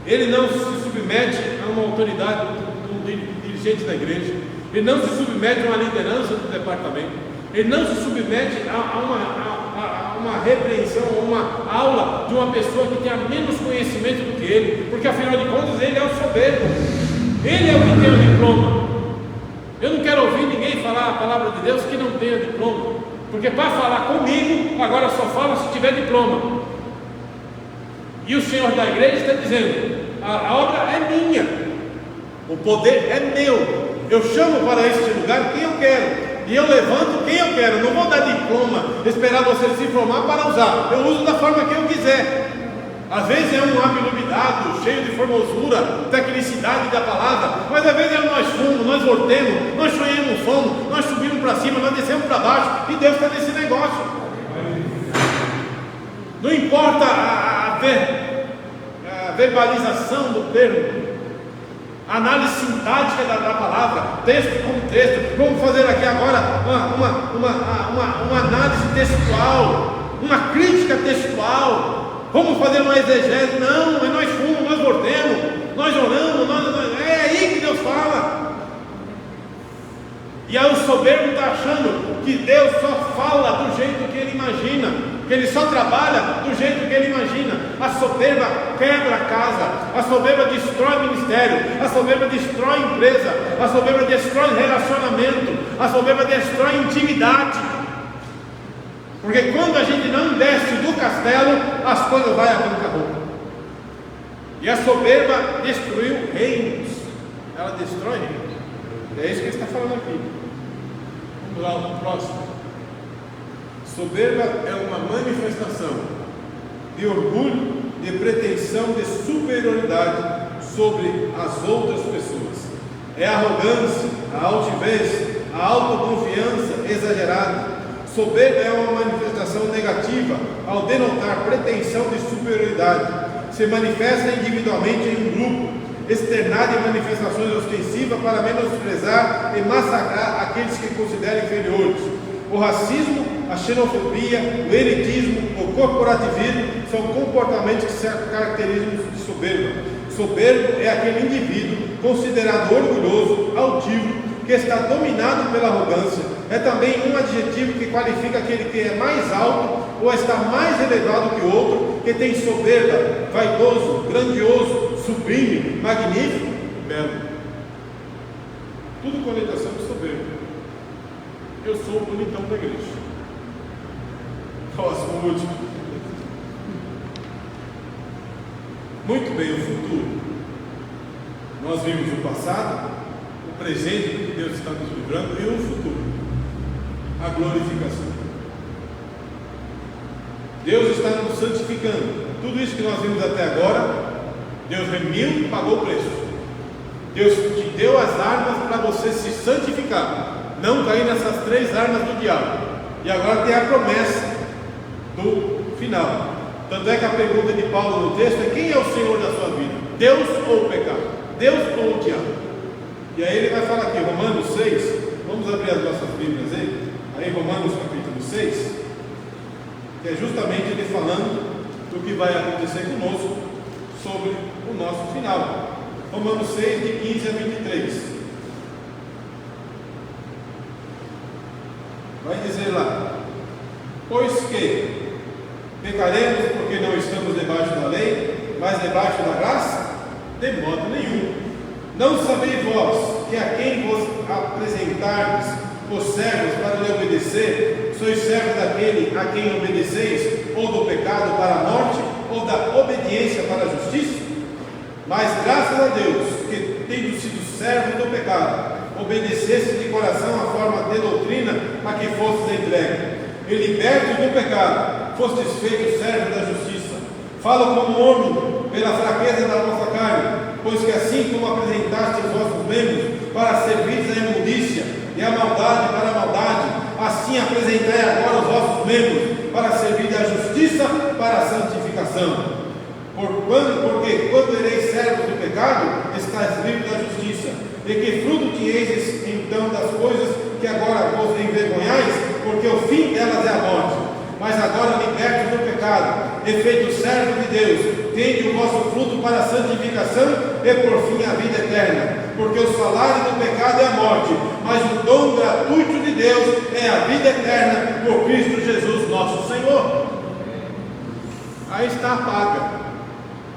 ele não se submete a uma autoridade do dirigente da igreja, ele não se submete a uma liderança do departamento, ele não se submete a uma repreensão, a uma aula de uma pessoa que tenha menos conhecimento do que ele, porque afinal de contas ele é o soberbo, ele é o que tem o diploma. Eu não quero ouvir ninguém falar a palavra de Deus que não tenha diploma, porque para falar comigo, agora só fala se tiver diploma. E o Senhor da igreja está dizendo: a obra é minha, o poder é meu, eu chamo para este lugar quem eu quero, e eu levanto quem eu quero. Não vou dar diploma, esperar você se formar para usar, eu uso da forma que eu quiser. Às vezes é um hábil iluminado, cheio de formosura, tecnicidade da palavra, mas às vezes é nós fomos, nós voltemos, nós sonhamos fomos, nós subimos para cima, nós descemos para baixo, e Deus está nesse negócio. Não importa a verbalização do termo, a análise sintática da palavra, texto com texto. Vamos fazer aqui agora uma análise textual, uma crítica textual. Vamos fazer uma exegese. Não, é nós fomos, nós voltemos, nós oramos, é aí que Deus fala. E aí o soberbo está achando que Deus só fala do jeito que ele imagina, que ele só trabalha do jeito que ele imagina. A soberba quebra a casa, a soberba destrói ministério, a soberba destrói empresa, a soberba destrói relacionamento, a soberba destrói intimidade. Porque quando a gente não desce do castelo, as coisas vão a bancarrota. E a soberba destruiu reinos, ela destrói reinos. É isso que ele está falando aqui. Vamos lá, no próximo. Soberba é uma manifestação de orgulho, de pretensão, de superioridade sobre as outras pessoas. É a arrogância, a altivez, a autoconfiança exagerada. Soberba é uma manifestação negativa ao denotar pretensão de superioridade. Se manifesta individualmente em um grupo, externar de manifestações ostensivas para menosprezar e massacrar aqueles que consideram inferiores. O racismo, a xenofobia, o elitismo, o corporativismo são comportamentos que se caracterizam de soberba. Soberbo é aquele indivíduo considerado orgulhoso, altivo, que está dominado pela arrogância. É também um adjetivo que qualifica aquele que é mais alto ou está mais elevado que o outro, que tem soberba, vaidoso, grandioso, sublime, magnífico, belo. Tudo conotação de soberba. Eu sou o bonitão da igreja. Próximo, último. Muito bem, o futuro. Nós vimos o passado, o presente que Deus está nos livrando e o futuro, a glorificação. Deus está nos santificando. Tudo isso que nós vimos até agora, Deus remiu e pagou o preço. Deus te deu as armas para você se santificar, não cair nessas 3 armas do diabo. E agora tem a promessa do final. Tanto é que a pergunta de Paulo no texto é: quem é o Senhor da sua vida? Deus ou o pecado? Deus ou o diabo? E aí ele vai falar aqui, Romanos 6. Vamos abrir as nossas Bíblias aí Romanos capítulo 6, que é justamente ele falando do que vai acontecer conosco sobre o nosso final. Romanos 6, de 15 a 23. Vai dizer lá: pois que pecaremos porque não estamos debaixo da lei, mas debaixo da graça? De modo nenhum. Não sabeis vós que a quem vos apresentardes os servos para lhe obedecer, sois servos daquele a quem obedeceis, ou do pecado para a morte, ou da obediência para a justiça? Mas graças a Deus, que tendo sido servos do pecado, obedecesse de coração a forma de doutrina a que fostes entregues, e libertos do pecado, fostes feitos servos da justiça. Falo como homem, pela fraqueza da nossa carne, pois que assim como apresentaste os vossos membros para servir a imundícia e a maldade para a maldade, assim apresentai agora os vossos membros para servir a justiça para a santificação. Porque quando ereis servos do pecado, estáis livres da justiça. E que fruto tinhais então das coisas que agora mas agora libertos do pecado, e feitos servos de Deus, tende o vosso fruto para a santificação e por fim a vida eterna. Porque o salário do pecado é a morte, mas o dom gratuito de Deus é a vida eterna por Cristo Jesus nosso Senhor. Aí está a paga: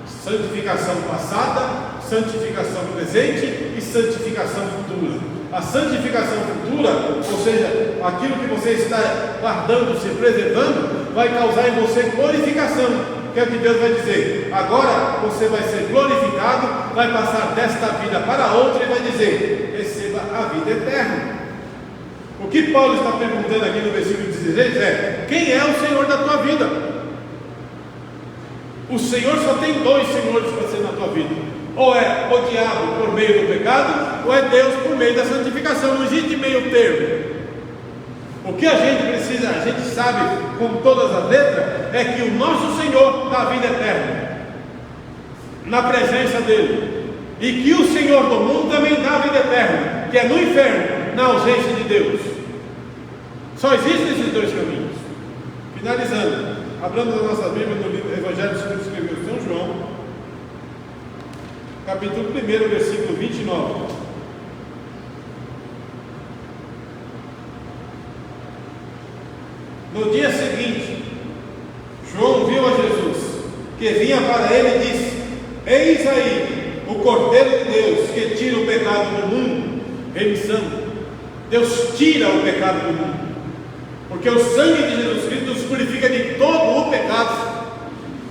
santificação passada, santificação presente e santificação futura. A santificação futura, ou seja, aquilo que você está guardando, se preservando, vai causar em você glorificação. Que é o que Deus vai dizer: agora você vai ser glorificado, vai passar desta vida para outra e vai dizer: receba a vida eterna. O que Paulo está perguntando aqui no versículo 16 é: quem é o Senhor da tua vida? O Senhor só tem dois senhores para ser na tua vida: ou é o diabo por meio do pecado, ou é Deus por meio da santificação. Não existe meio termo. O que a gente precisa, a gente sabe com todas as letras, é que o nosso Senhor dá a vida eterna na presença dele, e que o Senhor do mundo também dá a vida eterna, que é no inferno, na ausência de Deus. Só existem esses dois caminhos. Finalizando, abramos a nossa Bíblia no livro Evangelho segundo escreveu São João, capítulo 1, versículo 29. No dia seguinte, João viu a Jesus, que vinha para ele e disse: eis aí o Cordeiro de Deus, que tira o pecado do mundo. Remissão: Deus tira o pecado do mundo, porque o sangue de Jesus Cristo nos purifica de todo o pecado.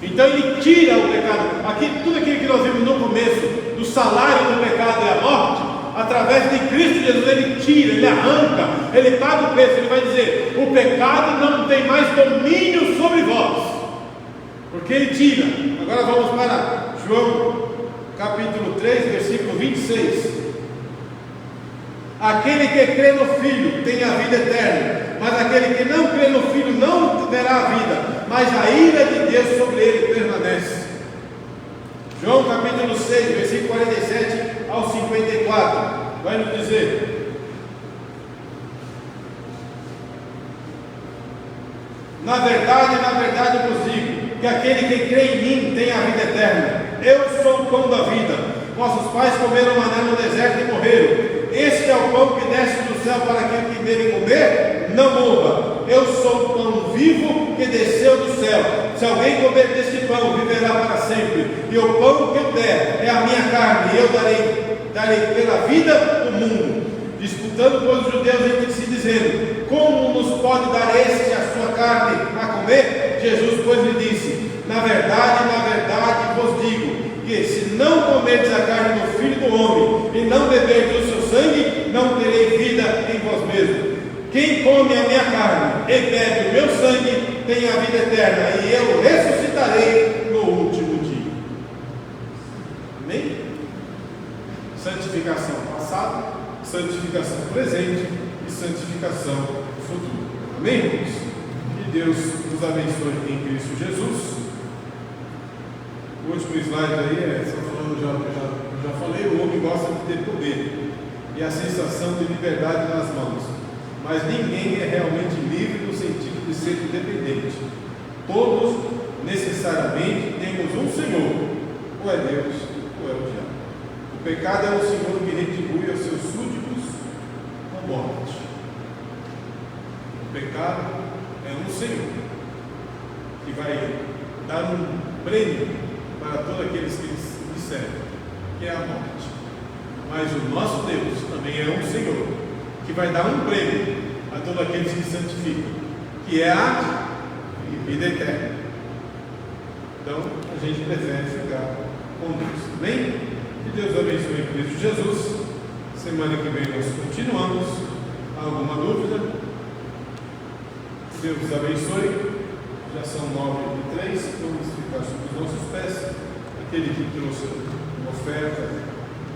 Então Ele tira o pecado. Aqui, tudo aquilo que nós vimos no começo, do salário do pecado é a morte, através de Cristo Jesus Ele tira, Ele arranca, Ele paga o preço. Ele vai dizer: o pecado não tem mais domínio sobre vós, porque Ele tira. Agora vamos para João capítulo 3, versículo 26. Aquele que crê no Filho tem a vida eterna, mas aquele que não crê no Filho não terá a vida, mas a ira de Deus sobre ele permanece. João capítulo 6, versículo 47 ao 54, vai nos dizer: na verdade vos digo, que aquele que crê em mim tem a vida eterna. Eu sou o pão da vida. Vossos pais comeram maná no deserto e morreram. Este é o pão que desce do céu para aquele que dele comer não morra. Eu sou o pão vivo que desceu do céu. Se alguém comer deste pão, viverá para sempre. E o pão que eu der é a minha carne, e eu darei pela vida o mundo. Disputando com os judeus entre si, dizendo: como nos pode dar este a sua carne a comer? Jesus, pois, lhe disse: na verdade vos digo, que se não comerdes a carne do Filho do Homem e não beberdes o seu sangue, não terei vida em vós mesmos. Quem come a minha carne e bebe o meu sangue tem a vida eterna, e eu ressuscitarei no último dia. Amém? Santificação passada, santificação presente e santificação futura. Amém, irmãos? Que Deus nos abençoe em Cristo Jesus. O último slide aí só falando, já falei, o homem gosta de ter poder e a sensação de liberdade nas mãos, mas ninguém é realmente livre no sentido de ser independente. Todos necessariamente temos um Senhor, ou é Deus ou é o diabo. O pecado é o Senhor que retribui aos seus súditos com morte. O pecado é um Senhor que vai dar um prêmio para todos aqueles que lhe servem, que é a morte. Mas o nosso Deus também é um Senhor que vai dar um prêmio a todos aqueles que santificam, que é a vida eterna. Então a gente prefere ficar com Deus. Amém? Que Deus abençoe em Cristo Jesus. Semana que vem nós continuamos. Alguma dúvida? Deus os abençoe. Já são 9h03, vamos ficar sobre os nossos pés. Aquele que trouxe uma oferta